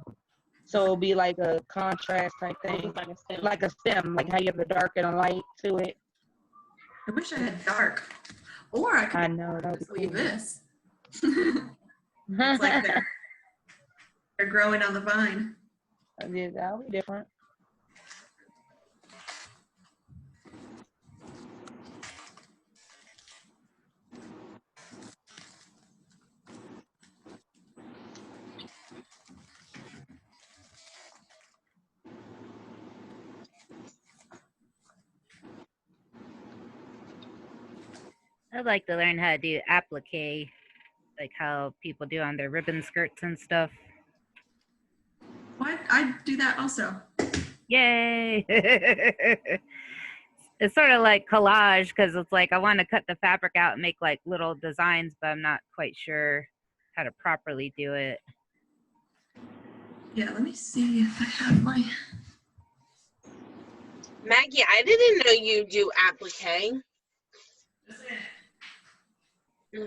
So it'll be like a contrast type thing, like a stem, like how you have a dark and a light to it. I wish I had dark. Or I could I know, that would just be leave cool. this. It's like they're growing on the vine. Yeah, that would be different. I'd like to learn how to do applique, like how people do on their ribbon skirts and stuff. What? I do that also. Yay! It's sort of like collage because it's like I want to cut the fabric out and make like little designs, but I'm not quite sure how to properly do it. Yeah, let me see if I have my. Maggie, I didn't know you do applique.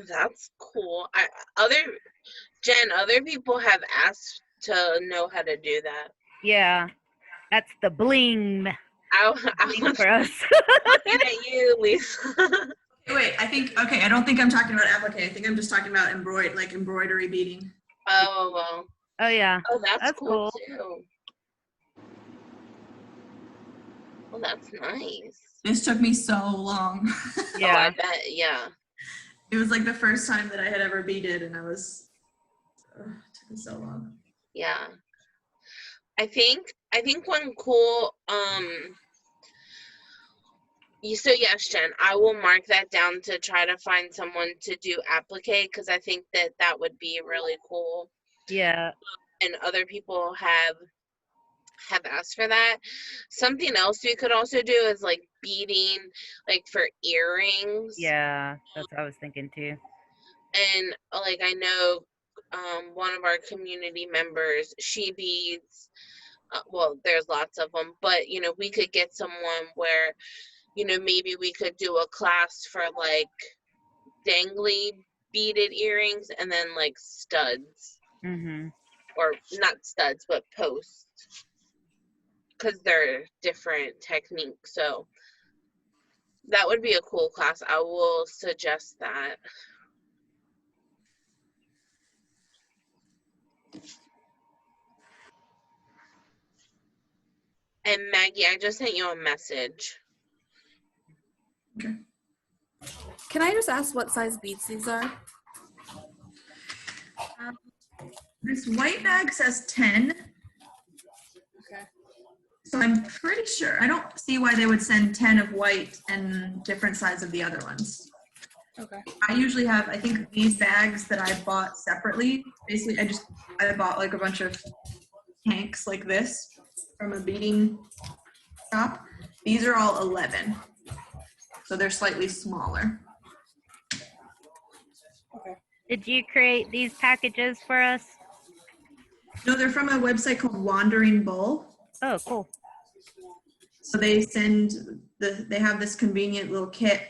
That's cool. Other people have asked to know how to do that. Yeah, that's the bling I was for us. looking at you, Lisa. Wait, I don't think I'm talking about applique. I think I'm just talking about embroidery beading. Oh, well. Oh yeah. Oh, that's cool cool. too. Well, that's nice. This took me so long. Oh, I Yeah. bet. Yeah. It was like the first time that I had ever beaded, and it took me so long. Yeah. I think one cool so yes, Jen, I will mark that down to try to find someone to do applique because I think that would be really cool. Yeah. And other people have asked for that. Something else we could also do is like beading, like for earrings. Yeah, that's what I was thinking too. And like I know one of our community members, she beads. Well, there's lots of them, but we could get someone where maybe we could do a class for like dangly beaded earrings and then like studs. Mhm. Or not studs, but posts. Because they're different techniques. So that would be a cool class. I will suggest that. And Maggie, I just sent you a message. Okay. Can I just ask what size beads these are? This white bag says 10. Okay. So I'm pretty sure. I don't see why they would send 10 of white and different size of the other ones. Okay. I usually have, I think these bags that I bought separately, basically I bought like a bunch of tanks like this from a beading shop. These are all 11. So they're slightly smaller. Okay. Did you create these packages for us? No, they're from a website called Wandering Bull. Oh, cool. So they they have this convenient little kit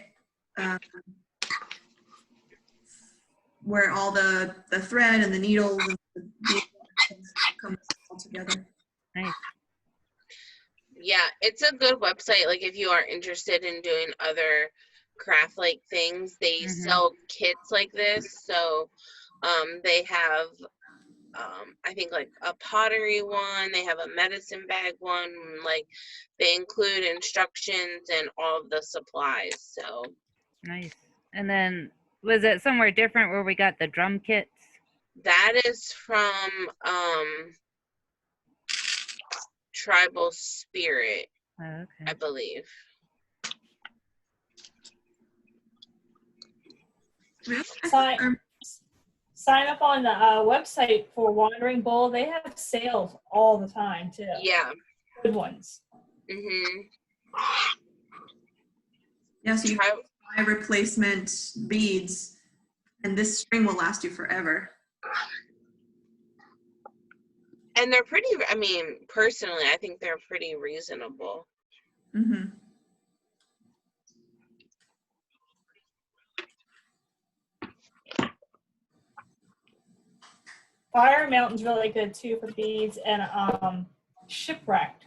where all the thread and the needles and the beads come all together. Nice. Yeah, it's a good website. Like if you are interested in doing other craft like things, they sell kits like this. So they have I think like a pottery one, they have a medicine bag one, like they include instructions and all of the supplies. So Nice. And then was it somewhere different where we got the drum kits? that is from Tribal Spirit, Oh, okay. I believe. Sign up on the website for Wandering Bull. They have sales all the time too. Yeah. Good ones. Mhm. Yeah, so you can buy replacement beads, and this string will last you forever. And they're pretty, I mean, personally, I think they're pretty reasonable. Mm-hmm. Fire Mountain's really good too for beads, and Shipwrecked.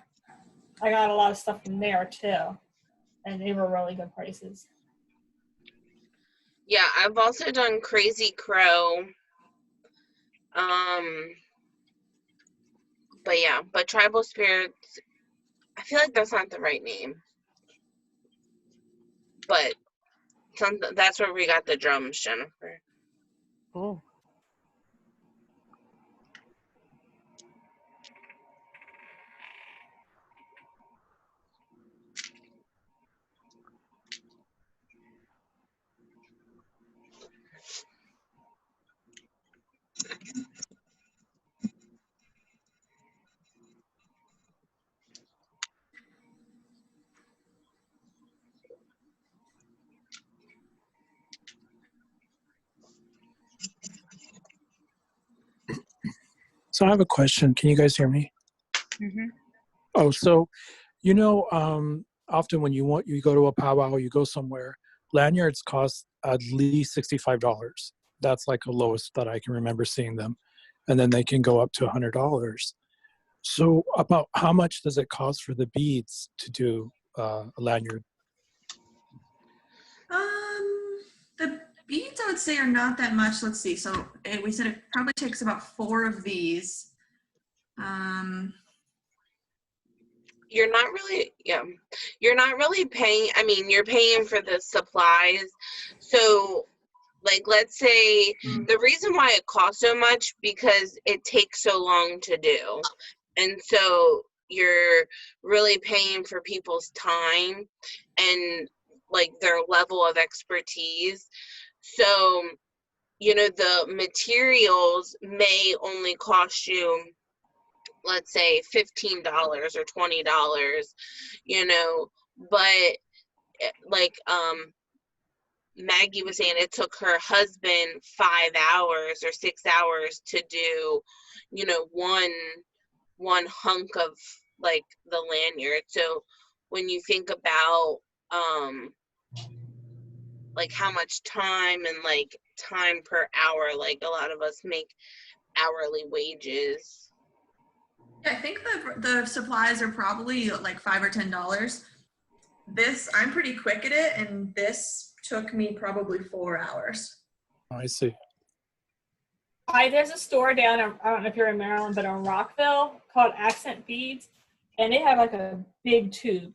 I got a lot of stuff from there too, and they were really good prices. Yeah, I've also done Crazy Crow. But yeah, but Tribal Spirits, I feel like that's not the right name. But that's where we got the drums, Jennifer. Cool. So I have a question. Can you guys hear me? Mm-hmm. Oh, so often when you go to a powwow, you go somewhere, lanyards cost at least $65. That's like the lowest that I can remember seeing them, and then they can go up to $100. So about how much does it cost for the beads to do a lanyard? The beads I would say are not that much. Let's see. So we said it probably takes about 4 of these. You're not really paying, I mean, you're paying for the supplies. So like, let's say the reason why it costs so much because it takes so long to do. And so you're really paying for people's time and like their level of expertise. So, the materials may only cost you, let's say $15 or $20, but like Maggie was saying, it took her husband 5 hours or 6 hours to do, one hunk of like the lanyard. So when you think about like how much time and like time per hour, like a lot of us make hourly wages. Yeah, I think the supplies are probably like $5 or $10. This, I'm pretty quick at it, and this took me probably 4 hours. Oh, I see. There's a store down, I don't know if you're in Maryland, but in Rockville called Accent Beads, and they have like a big tube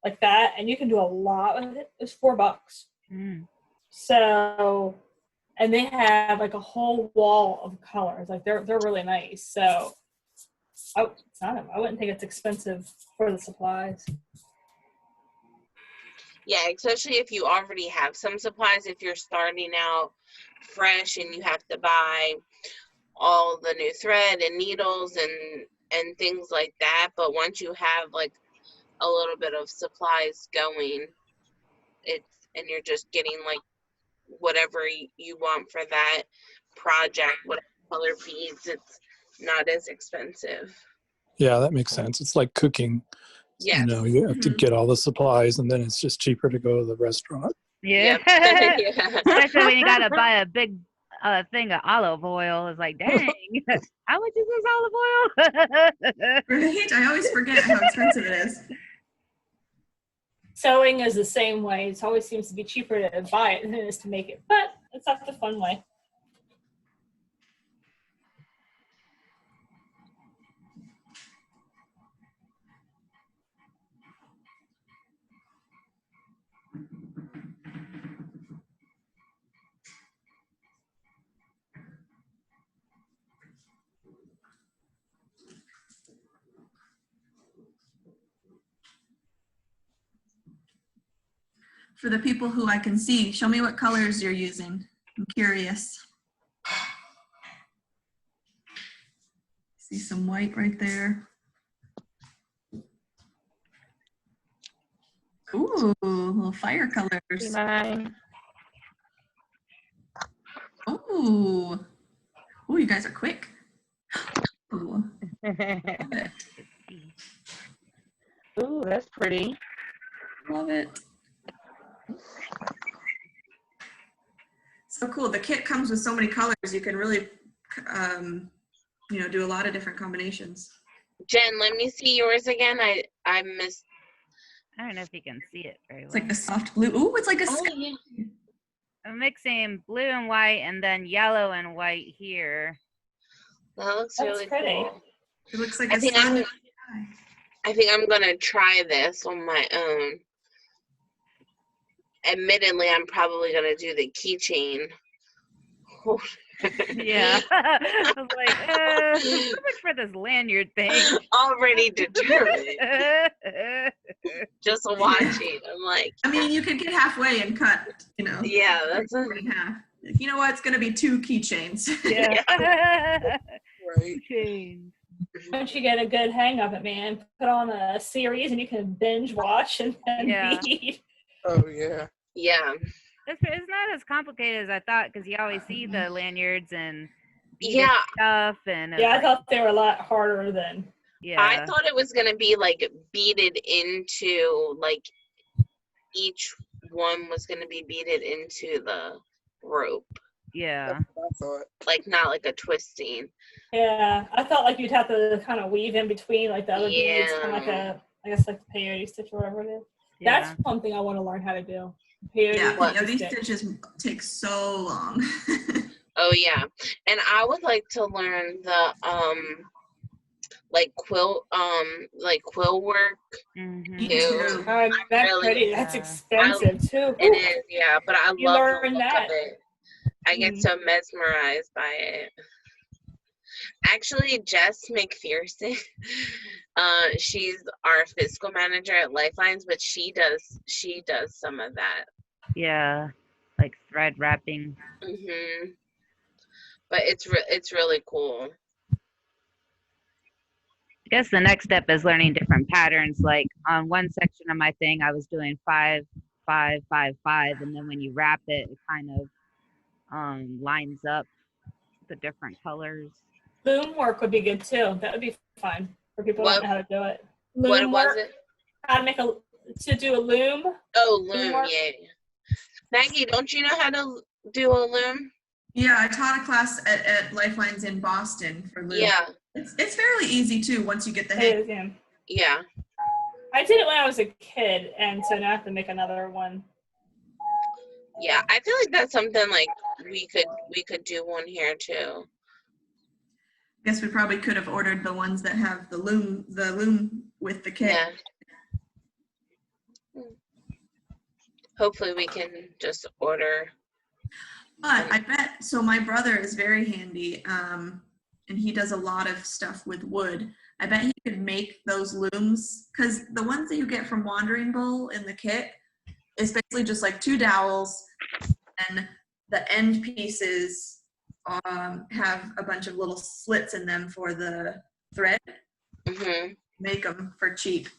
like that, and you can do a lot with it. It's $4. Mm. So, and they have like a whole wall of colors. Like they're really nice. So, I wouldn't think it's expensive for the supplies. Yeah, especially if you already have some supplies, if you're starting out fresh and you have to buy all the new thread and needles and things like that. But once you have like a little bit of supplies going, and you're just getting like whatever you want for that project, whatever color beads, it's not as expensive. Yeah, that makes sense. It's like cooking. Yes. You have to get all the supplies, and then it's just cheaper to go to the restaurant. Yeah. Yep. Yeah. Especially when you gotta buy a big thing of olive oil. It's like, dang, how much is this olive oil? Right? I always forget how expensive it is. Sewing is the same way. It always seems to be cheaper to buy it than it is to make it, but it's not the fun way. For the people who I can see, show me what colors you're using. I'm curious. See some white right there. Ooh, little fire colors. Mine. Ooh. Ooh, you guys are quick. Ooh. Ooh, that's pretty. Love it. So cool. The kit comes with so many colors. You can really you know, do a lot of different combinations. Jen, let me see yours again. I missed. I don't know if you can see it very It's well. like a soft blue. Ooh, it's like a Oh, sky. yeah. I'm mixing blue and white and then yellow and white here. That looks That's really pretty. cool. It looks like I a think sun. I'm I think I'm gonna try this on my own. Admittedly, I'm probably gonna do the keychain. Yeah. I was like, so much for this lanyard thing. Already determined. Just watching. I'm like, I mean, you could get halfway and cut, you know, yeah, that's a, in half. Like, you know what? It's going to be 2 keychains. Yeah. Right. Change. Once you get a good hang of it, man, put on a series and you can binge watch and Yeah. bead. Oh yeah. yeah. It's not as complicated as I thought because you always see the lanyards and beaded Yeah. stuff and Yeah, I thought they were a lot harder than. yeah. I thought it was gonna be like beaded into, like each one was gonna be beaded into the rope. Yeah. That's what I thought. Like not like a twisting. Yeah, I thought like you'd have to kind of weave in between like the other beads, kind of like Yeah. I guess like the peyote stitch or whatever it is. Yeah. That's one thing I want to learn how to do. Peyote Yeah, these stitch. stitches take so long. Oh yeah. And I would like to learn the like quill work Mhm. Me too. too. That's really- pretty. That's Yeah. expensive too. It is, yeah, but I You love the learn look that. of it. I get Mhm. so mesmerized by it. Actually, Jess McPherson, she's our fiscal manager at Lifelines, but she does some of that. Yeah. Like thread wrapping. Mhm. But it's really cool. I guess the next step is learning different patterns. Like on one section of my thing, I was doing 5, 5, 5, 5, and then when you wrap it, it kind of lines up the different colors. Loom work would be good too. That would be fun for people who What- don't know how to do it. What Loom was work. it? How to make to do a loom. Oh, Loom loom, work? yeah. Maggie, don't you know how to do a loom? Yeah, I taught a class at Lifelines in Boston for loom. Yeah, It's fairly easy too once you get the hang. It is, yeah. yeah. I did it when I was a kid, and so now I have to make another one. Yeah, I feel like that's something like we could do one here too. Guess we probably could have ordered the ones that have the loom with the kit. Yeah. Hopefully we can just order. But I bet, so my brother is very handy, and he does a lot of stuff with wood. I bet he could make those looms, because the ones that you get from Wandering Bull in the kit is basically just like 2 dowels, and the end pieces have a bunch of little slits in them for the thread. Mhm. Make them for cheap.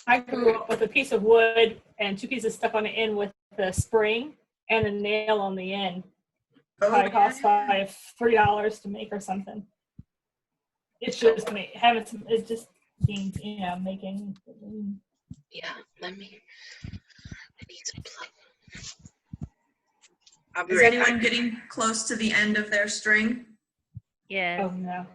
I grew up with a piece of wood and 2 pieces stuck on the end with the spring and a nail on the end. Probably cost probably $3 to make or something. It's just it just means, you know, making. Yeah, I need some plug. I'll be Is right anyone back. getting close to the end of their string? Yeah. Oh no.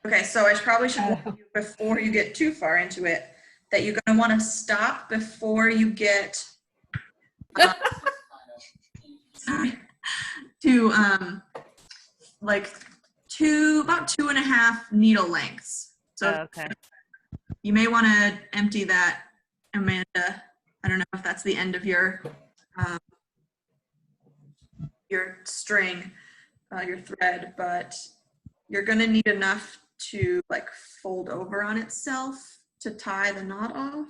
Okay, so I probably should warn you before you get too far into it that you're going to want to stop before you get to like about 2.5 needle lengths. So Okay. you may want to empty that, Amanda. I don't know if that's the end of your string, your thread, but you're going to need enough to like fold over on itself to tie the knot off.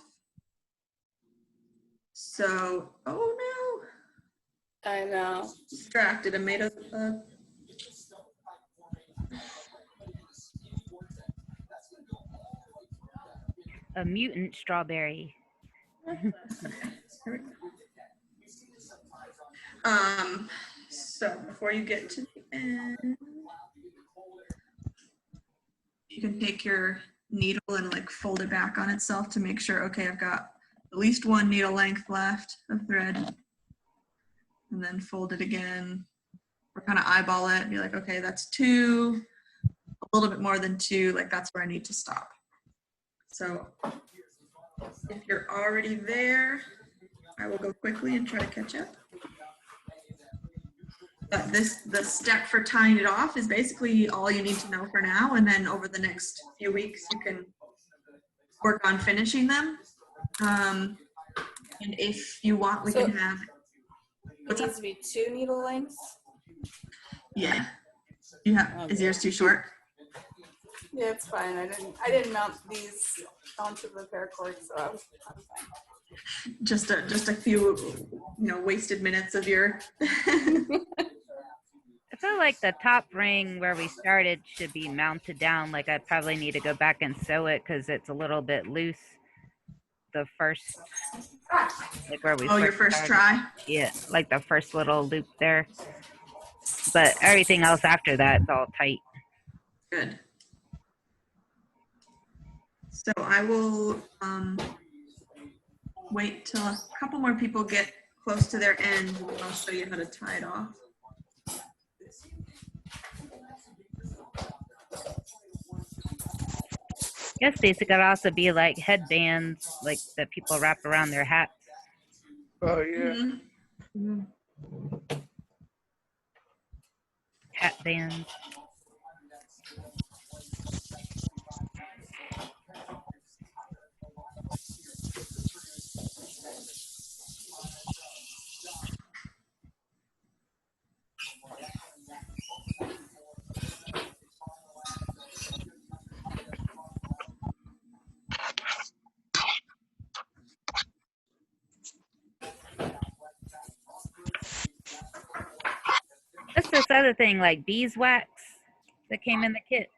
So, oh no, I know. distracted and made a mutant strawberry. So before you get to the end, you can take your needle and like fold it back on itself to make sure, okay, I've got at least 1 needle length left of thread, and then fold it again, or kind of eyeball it and be like, okay, that's 2, a little bit more than 2, like that's where I need to stop. So if you're already there, I will go quickly and try to catch up. But the step for tying it off is basically all you need to know for now. And then over the next few weeks, you can work on finishing them. And if you want, we can have. It needs to be 2 needle lengths. Yeah. You have. Is yours too short? Yeah, it's fine. I didn't mount these onto the paracord, so I'm fine. Just a few, wasted minutes of your. I feel like the top ring where we started should be mounted down. Like I probably need to go back and sew it because it's a little bit loose. The first, like where we. Oh, your first try. Yeah, like the first little loop there. But everything else after that is all tight. Good. So I will wait till a couple more people get close to their end, and I'll show you how to tie it off. I guess these could also be like headbands, like that people wrap around their hats. Oh yeah. Mm-hmm. Hat bands. That's this other thing, like beeswax that came in the kit.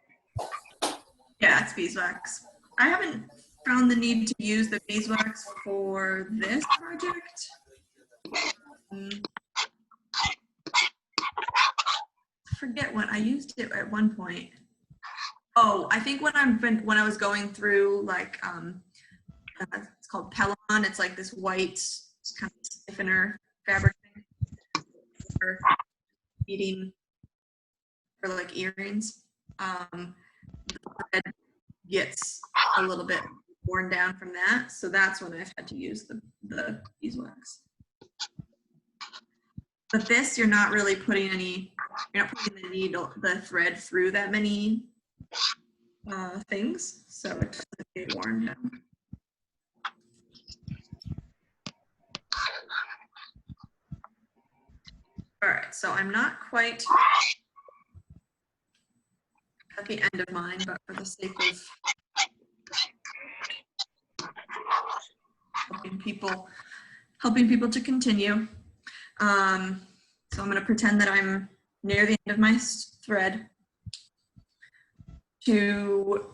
Yeah, it's beeswax. I haven't found the need to use the beeswax for this project. Forget when I used it at one point. Oh, I think when I was going through like it's called Pelon. It's like this white kind of stiffener fabric thing for beading for like earrings. The thread gets a little bit worn down from that, so that's when I've had to use the beeswax. But this, you're not really putting you're not putting the thread through that many things, so it doesn't get worn down. All right, so I'm not quite at the end of mine, but for the sake of helping people to continue. So I'm going to pretend that I'm near the end of my thread. So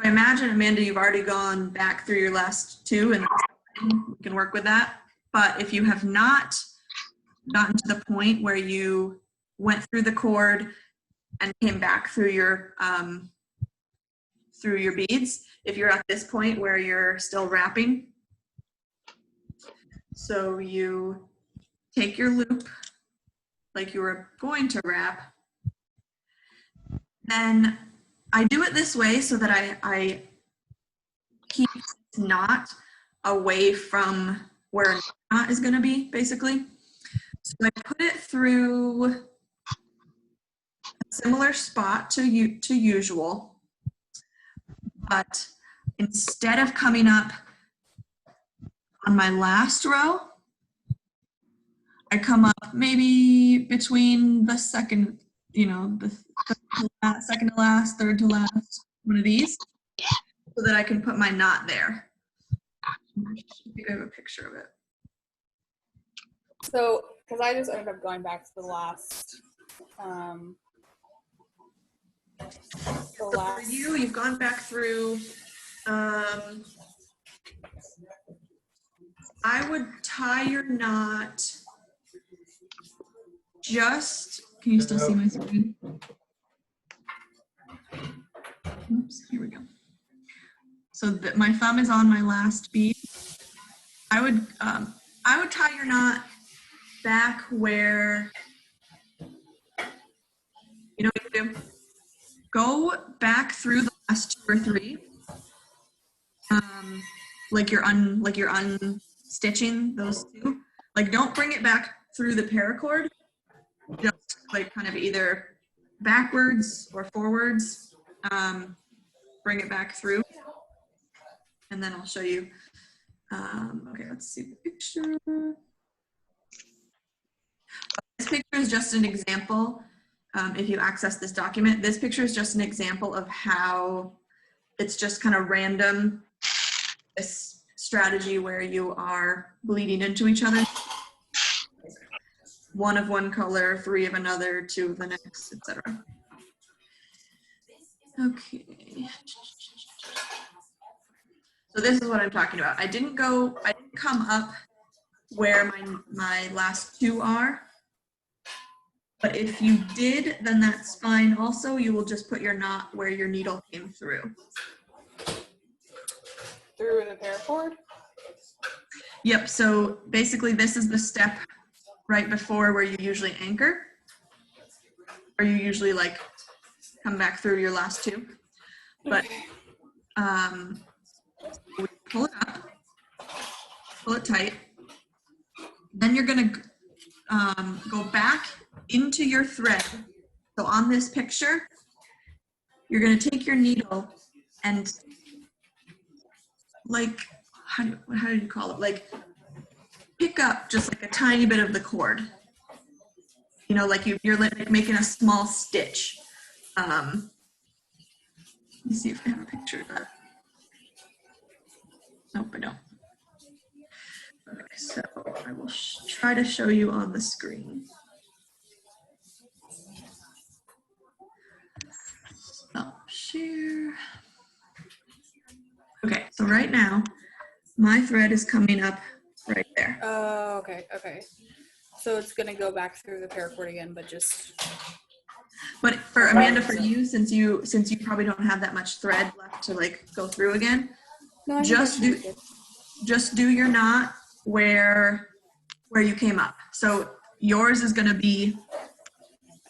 I imagine, Amanda, you've already gone back through your last 2, and we can work with that. But if you have not gotten to the point where you went through the cord and came back through your beads, if you're at this point where you're still wrapping, so you take your loop like you were going to wrap, then I do it this way so that I keep this knot away from where a knot is going to be, basically. So I put it through a similar spot to usual, but instead of coming up on my last row, I come up maybe between the second, the second to last, third to last, one of these, so that I can put my knot there. I think I have a picture of it. So, because I just ended up going back to the last. So for you, you've gone back through. I would tie your knot just. Can you still see my screen? Oops, here we go. So my thumb is on my last bead. I would tie your knot back where You know what you do? Go back through the last 2 or 3. Like you're unstitching those 2. Like don't bring it back through the paracord. Just like kind of either backwards or forwards. Bring it back through. And then I'll show you. Okay, let's see the picture. This picture is just an example. If you access this document, this picture is just an example of how it's just kind of random, this strategy where you are bleeding into each other. 1 of one color, 3 of another, 2 of the next, etc. Okay. So this is what I'm talking about. I didn't come up where my last 2 are. But if you did, then that's fine. Also, you will just put your knot where your needle came through. Through the paracord? Yep, so basically this is the step right before where you usually anchor. Or you usually like come back through your last 2. But we pull it up, pull it tight. Then you're gonna go back into your thread. So on this picture, you're gonna take your needle and like, how do you call it? Like pick up just like a tiny bit of the cord. You know, like you're like making a small stitch. Let me see if I have a picture of that. Nope, I don't. Okay, so I will try to show you on the screen. Stop share. Okay, so right now, my thread is coming up right there. Oh, okay, okay. So it's gonna go back through the paracord again, but just. But for Amanda, for you, since you probably don't have that much thread left to like go through again, No, I think just that should be good. just do your knot where you came up. So yours is going to be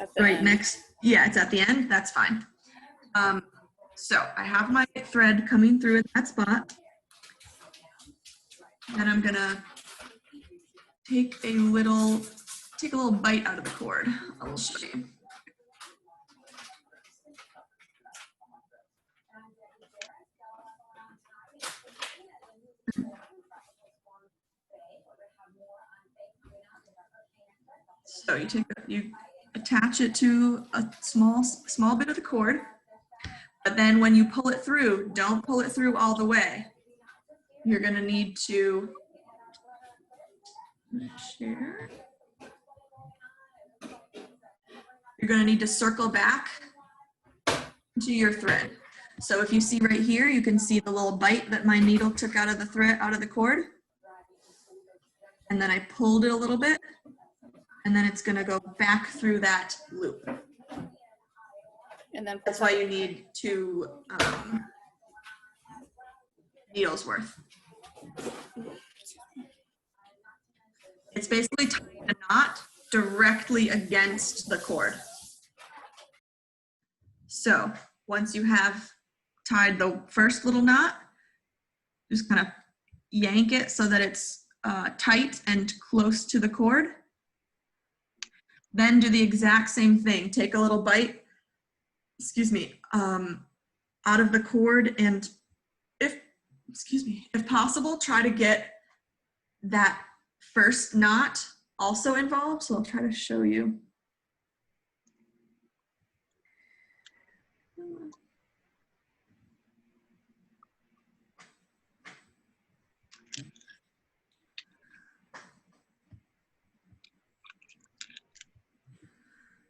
At the right end. next. Yeah, it's at the end. That's fine. So I have my thread coming through at that spot. Then I'm gonna take a little bite out of the cord. I'll show you. So you attach it to a small bit of the cord, but then when you pull it through, don't pull it through all the way. You're gonna need to share. You're gonna need to circle back to your thread. So if you see right here, you can see the little bite that my needle took out of the thread, out of the cord. And then I pulled it a little bit, and then it's gonna go back through that loop. And then That's why you need 2 needles worth. It's basically tying a knot directly against the cord. So once you have tied the first little knot, just kind of yank it so that it's tight and close to the cord. Then do the exact same thing. Take a little bite, out of the cord, and if possible, try to get that first knot also involved. So I'll try to show you.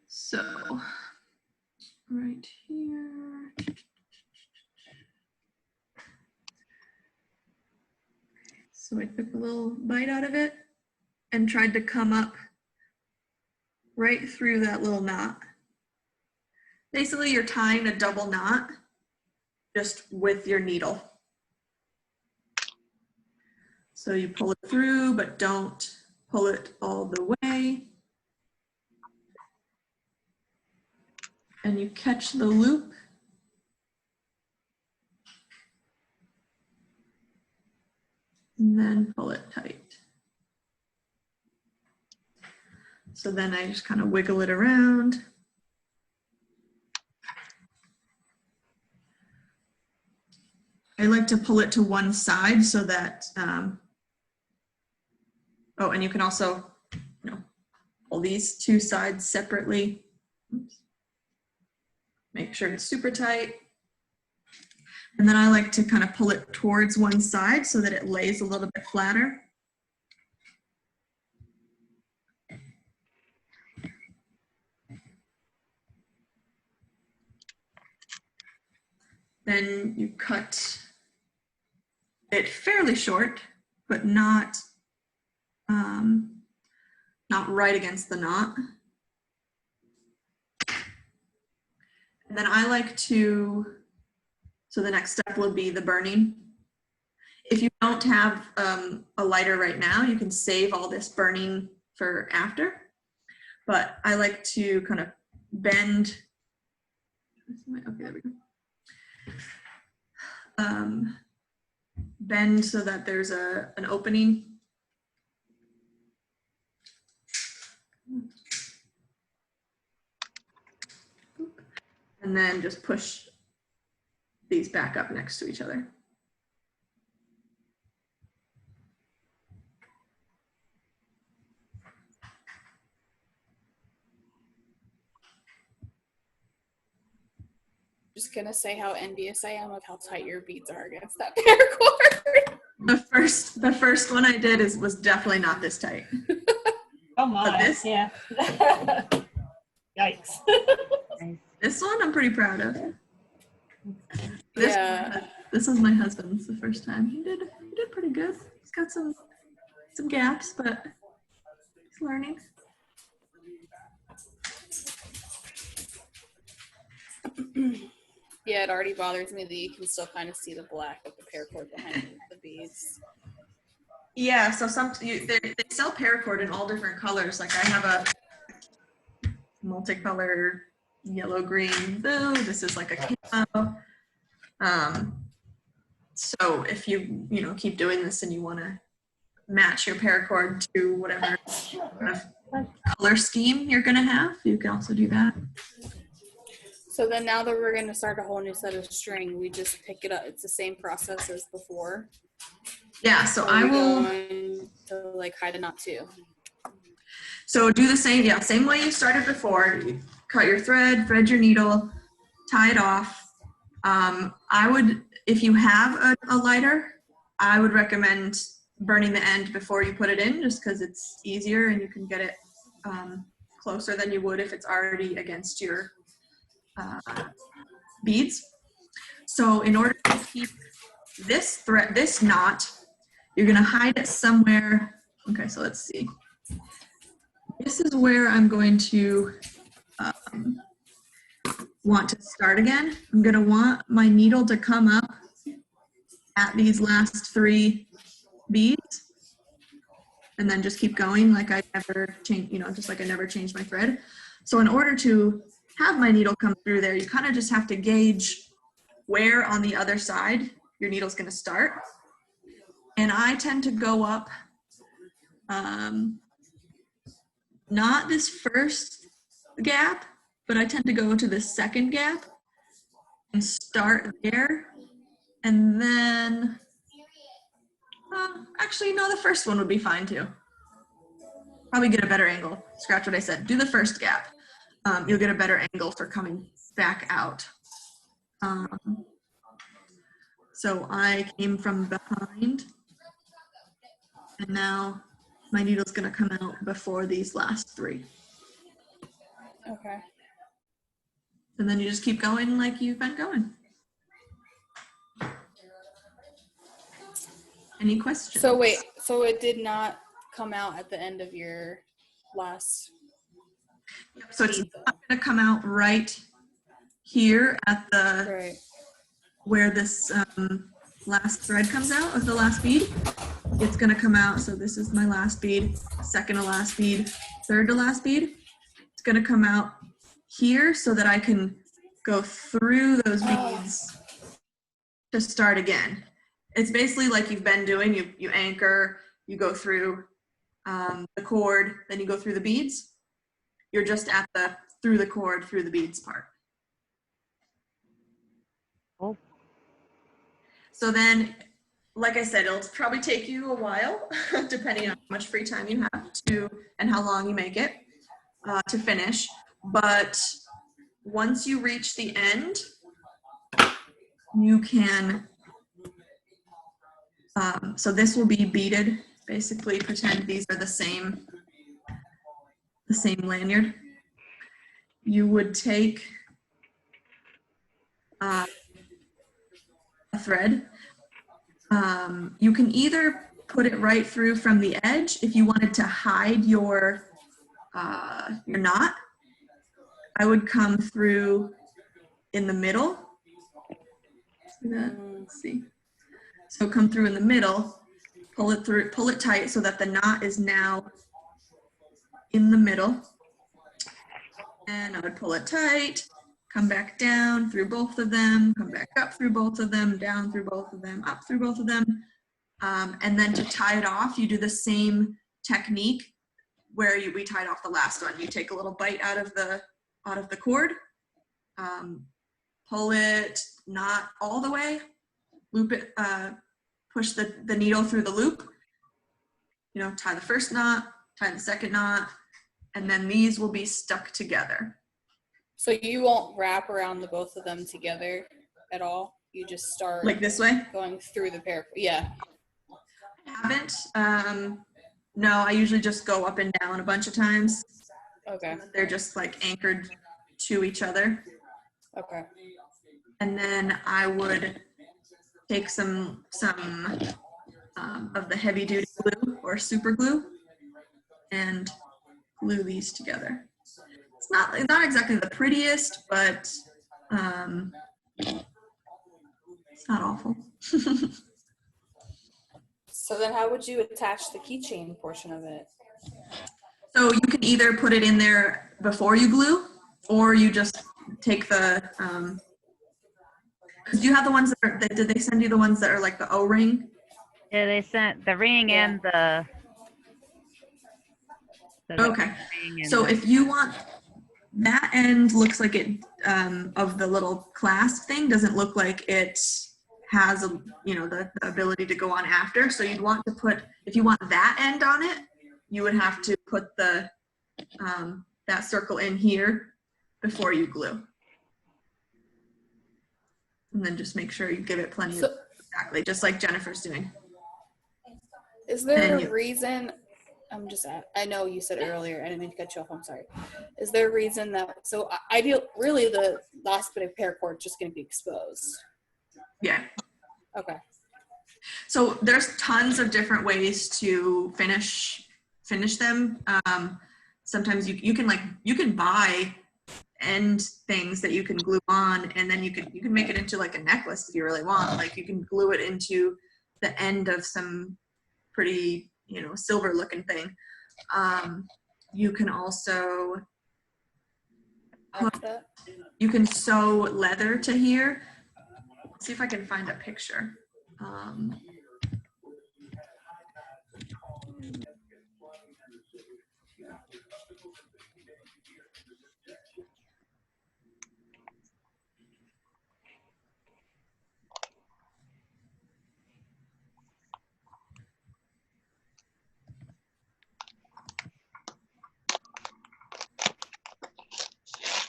So right here. So I took a little bite out of it and tried to come up right through that little knot. Basically, you're tying a double knot just with your needle. So you pull it through, but don't pull it all the way. and you catch the loop. And then pull it tight. So then I just kind of wiggle it around. I like to pull it to one side so that, oh, and you can also, you know, pull these two sides separately. Oops. Make sure it's super tight. And then I like to kind of pull it towards one side so that it lays a little bit flatter. Then you cut it fairly short, but not right against the knot. And then I like to, so the next step will be the burning. If you don't have a lighter right now, you can save all this burning for after. But I like to kind of bend. Okay, there we go. Bend so that there's an opening. And then just push these back up next to each other. Just gonna say how envious I am of how tight your beads are against that paracord. The first one I did was definitely not this tight. Oh my. But this, Yeah. Yikes. This one I'm pretty proud of. Yeah. This was my husband's the first time. He did pretty good. He's got some gaps, but he's learning. Yeah, it already bothers me that you can still kind of see the black of the paracord behind the beads. Yeah, so they sell paracord in all different colors. Like I have a multicolor yellow, green, blue. This is like a camo. So if you keep doing this and you want to match your paracord to whatever kind of color scheme you're going to have, you can also do that. So then now that we're going to start a whole new set of string, we just pick it up. It's the same process as before. Yeah, so I will to like hide a knot too. So do the same way you started before. You cut your thread your needle, tie it off. I would, if you have a lighter, I would recommend burning the end before you put it in, just because it's easier and you can get it closer than you would if it's already against your beads. So in order to keep this knot, you're gonna hide it somewhere. Okay, so let's see. This is where I'm going to want to start again. I'm gonna want my needle to come up at these last 3 beads and then just keep going like I never change, just like I never changed my thread. So in order to have my needle come through there, you kind of just have to gauge where on the other side your needle's gonna start. And I tend to go up, not this first gap, but I tend to go to the second gap and start there. And then, actually, no, the first one would be fine too. Probably get a better angle. Scratch what I said. Do the first gap. You'll get a better angle for coming back out. So I came from behind. And now my needle's gonna come out before these last 3. Okay. And then you just keep going like you've been going. Any questions? So wait, so it did not come out at the end of your last. So it's not gonna come out right here at the, Right. where this last thread comes out of the last bead. It's gonna come out, so this is my last bead, second to last bead, third to last bead. It's gonna come out here so that I can go through those beads to start again. It's basically like you've been doing, you anchor, you go through the cord, then you go through the beads. You're just at the through the cord, through the beads part. Oh. So then, like I said, it'll probably take you a while, depending on how much free time you have to, and how long you make it to finish. But once you reach the end, you can, so this will be beaded. Basically, pretend these are the same lanyard. You would take a thread. You can either put it right through from the edge if you wanted to hide your knot. I would come through in the middle. See that? Let's see. So come through in the middle, pull it through, pull it tight so that the knot is now in the middle. And I would pull it tight, come back down through both of them, come back up through both of them, down through both of them, up through both of them. And then to tie it off, you do the same technique where we tied off the last one. You take a little bite out of the cord, pull it not all the way, loop it, push the needle through the loop, you know, tie the first knot, tie the second knot, and then these will be stuck together. So you won't wrap around the both of them together at all? You just start Like this way? going through the pair. Yeah. I haven't. No, I usually just go up and down a bunch of times. Okay. They're just like anchored to each other. Okay. And then I would take some of the heavy duty glue or super glue and glue these together. It's not exactly the prettiest, but it's not awful. So then how would you attach the keychain portion of it? So you can either put it in there before you glue, or you just take the, do you have the ones that are, did they send you the ones that are like the O-ring? Yeah, they sent the ring and the Okay. ring and So the- if you want, that end looks like it, of the little clasp thing, doesn't look like it has, you know, the ability to go on after. So you'd want to put, if you want that end on it, you would have to put the, that circle in here before you glue. And then just make sure you give it plenty of, exactly, just like Jennifer's doing. Is there And a reason, I know you said earlier, I didn't mean to cut you off, I'm sorry. Is there a reason that, so really the last bit of paracord is just going to be exposed? Yeah. Okay. So there's tons of different ways to finish them. Sometimes you can buy end things that you can glue on, and then you can make it into like a necklace if you really want. Like you can glue it into the end of some pretty, you know, silver looking thing. You can also you can sew leather to here. Let's see if I can find a picture.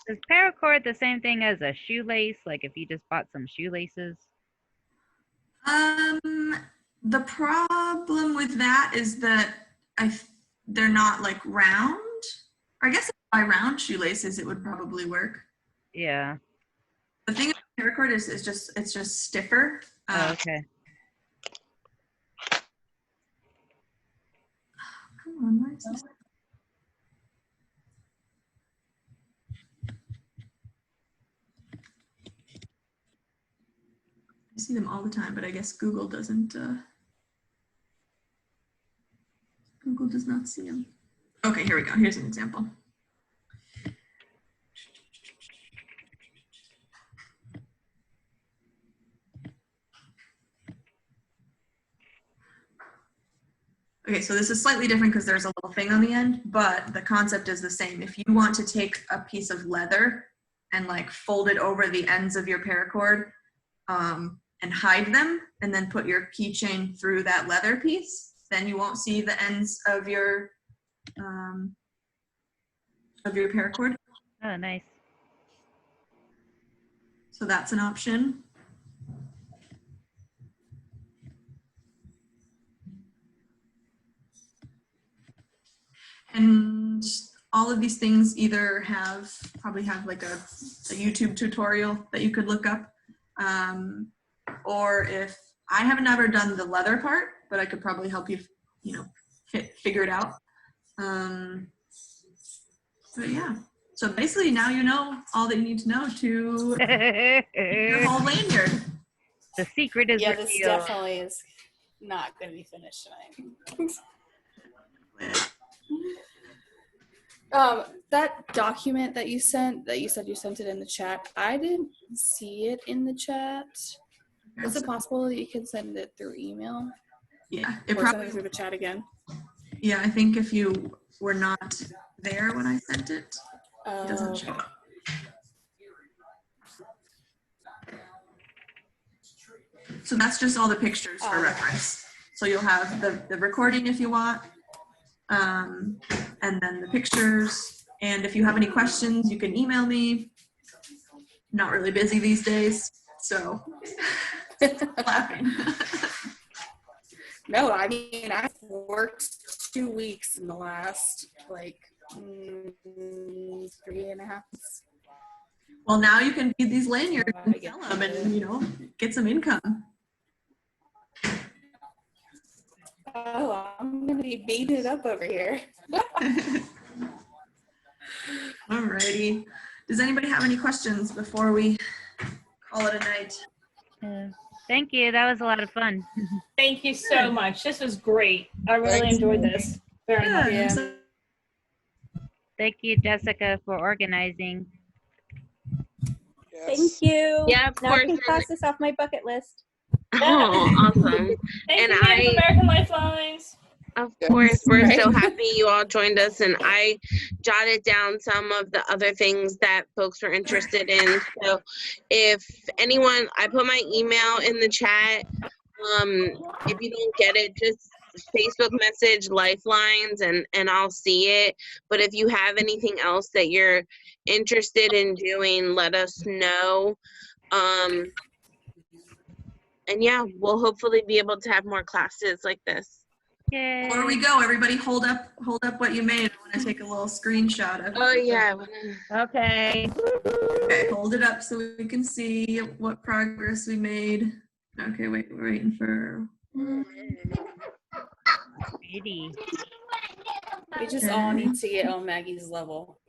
Is paracord the same thing as a shoelace? Like if you just bought some shoelaces? The problem with that is that they're not like round. I guess if I round shoelaces, it would probably work. Yeah. The thing with paracord is it's just stiffer. Oh, okay. Come on, where is this? I see them all the time, but I guess Google doesn't. Google does not see them. Okay, here we go. Here's an example. Okay, so this is slightly different because there's a little thing on the end, but the concept is the same. If you want to take a piece of leather and like fold it over the ends of your paracord and hide them, and then put your keychain through that leather piece, then you won't see the ends of your paracord. Oh, nice. So that's an option. And all of these things either probably have like a YouTube tutorial that you could look up. Or if I haven't ever done the leather part, but I could probably help you, figure it out. But yeah, so basically now you know all that you need to know to your whole lanyard. The secret is Yeah, this revealed. definitely is not going to be finished tonight. That document that you said you sent it in the chat, I didn't see it in the chat. Is it possible that you can send it through email? Yeah, Or send it through the chat again? Yeah, I think if you were not there when I sent it, it doesn't show up. So that's just all the pictures for reference. So you'll have the recording if you want, and then the pictures. And if you have any questions, you can email me. I'm not really busy these days, so laughing. No, I mean, I've worked 2 weeks in the last, 3.5 months. Well, now you can bead these lanyards and sell them and, get some income. Oh, I'm going to be beating it up over here. Alrighty. Does anybody have any questions before we call it a night? Thank you. That was a lot of fun. Thank you so much. This was great. I really enjoyed this very much. Yeah. Thank you, Jessica, for organizing. Thank you. Yeah, of Now I course. can cross this off my bucket list. Oh, awesome. Thank And you, Native American Lifelines. Of course, we're Right. so happy you all joined us, and I jotted down some of the other things that folks were interested in. So if anyone, I put my email in the chat. If you don't get it, just Facebook message Lifelines and I'll see it. But if you have anything else that you're interested in doing, let us know. And yeah, we'll hopefully be able to have more classes like this. Yay. Before we go, everybody hold up what you made. I want to take a little screenshot of it. Oh yeah. Okay. Okay, hold it up so we can see what progress we made. Okay, wait, we're waiting for. Pretty. We just all need to get on Maggie's level.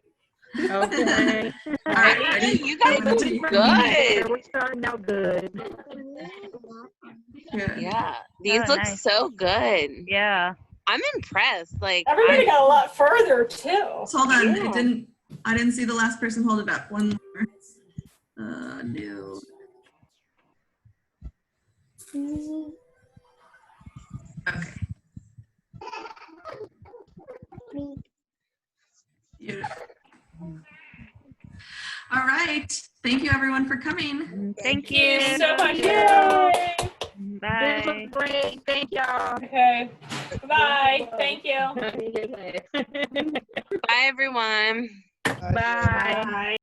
Okay. All right, ready? You guys are good. We're starting out good. Good. Yeah, these Oh, look nice. so good. Yeah. I'm impressed. Like Everybody got a lot further too. So hold on, Yeah. I didn't see the last person hold it up. One more. No. Okay. Beautiful. All right. Thank you everyone for coming. Thank Thank you you. so much. Yay! This Bye. was great. Thank y'all. Okay. Bye. Thank you. bye everyone. Bye. Bye.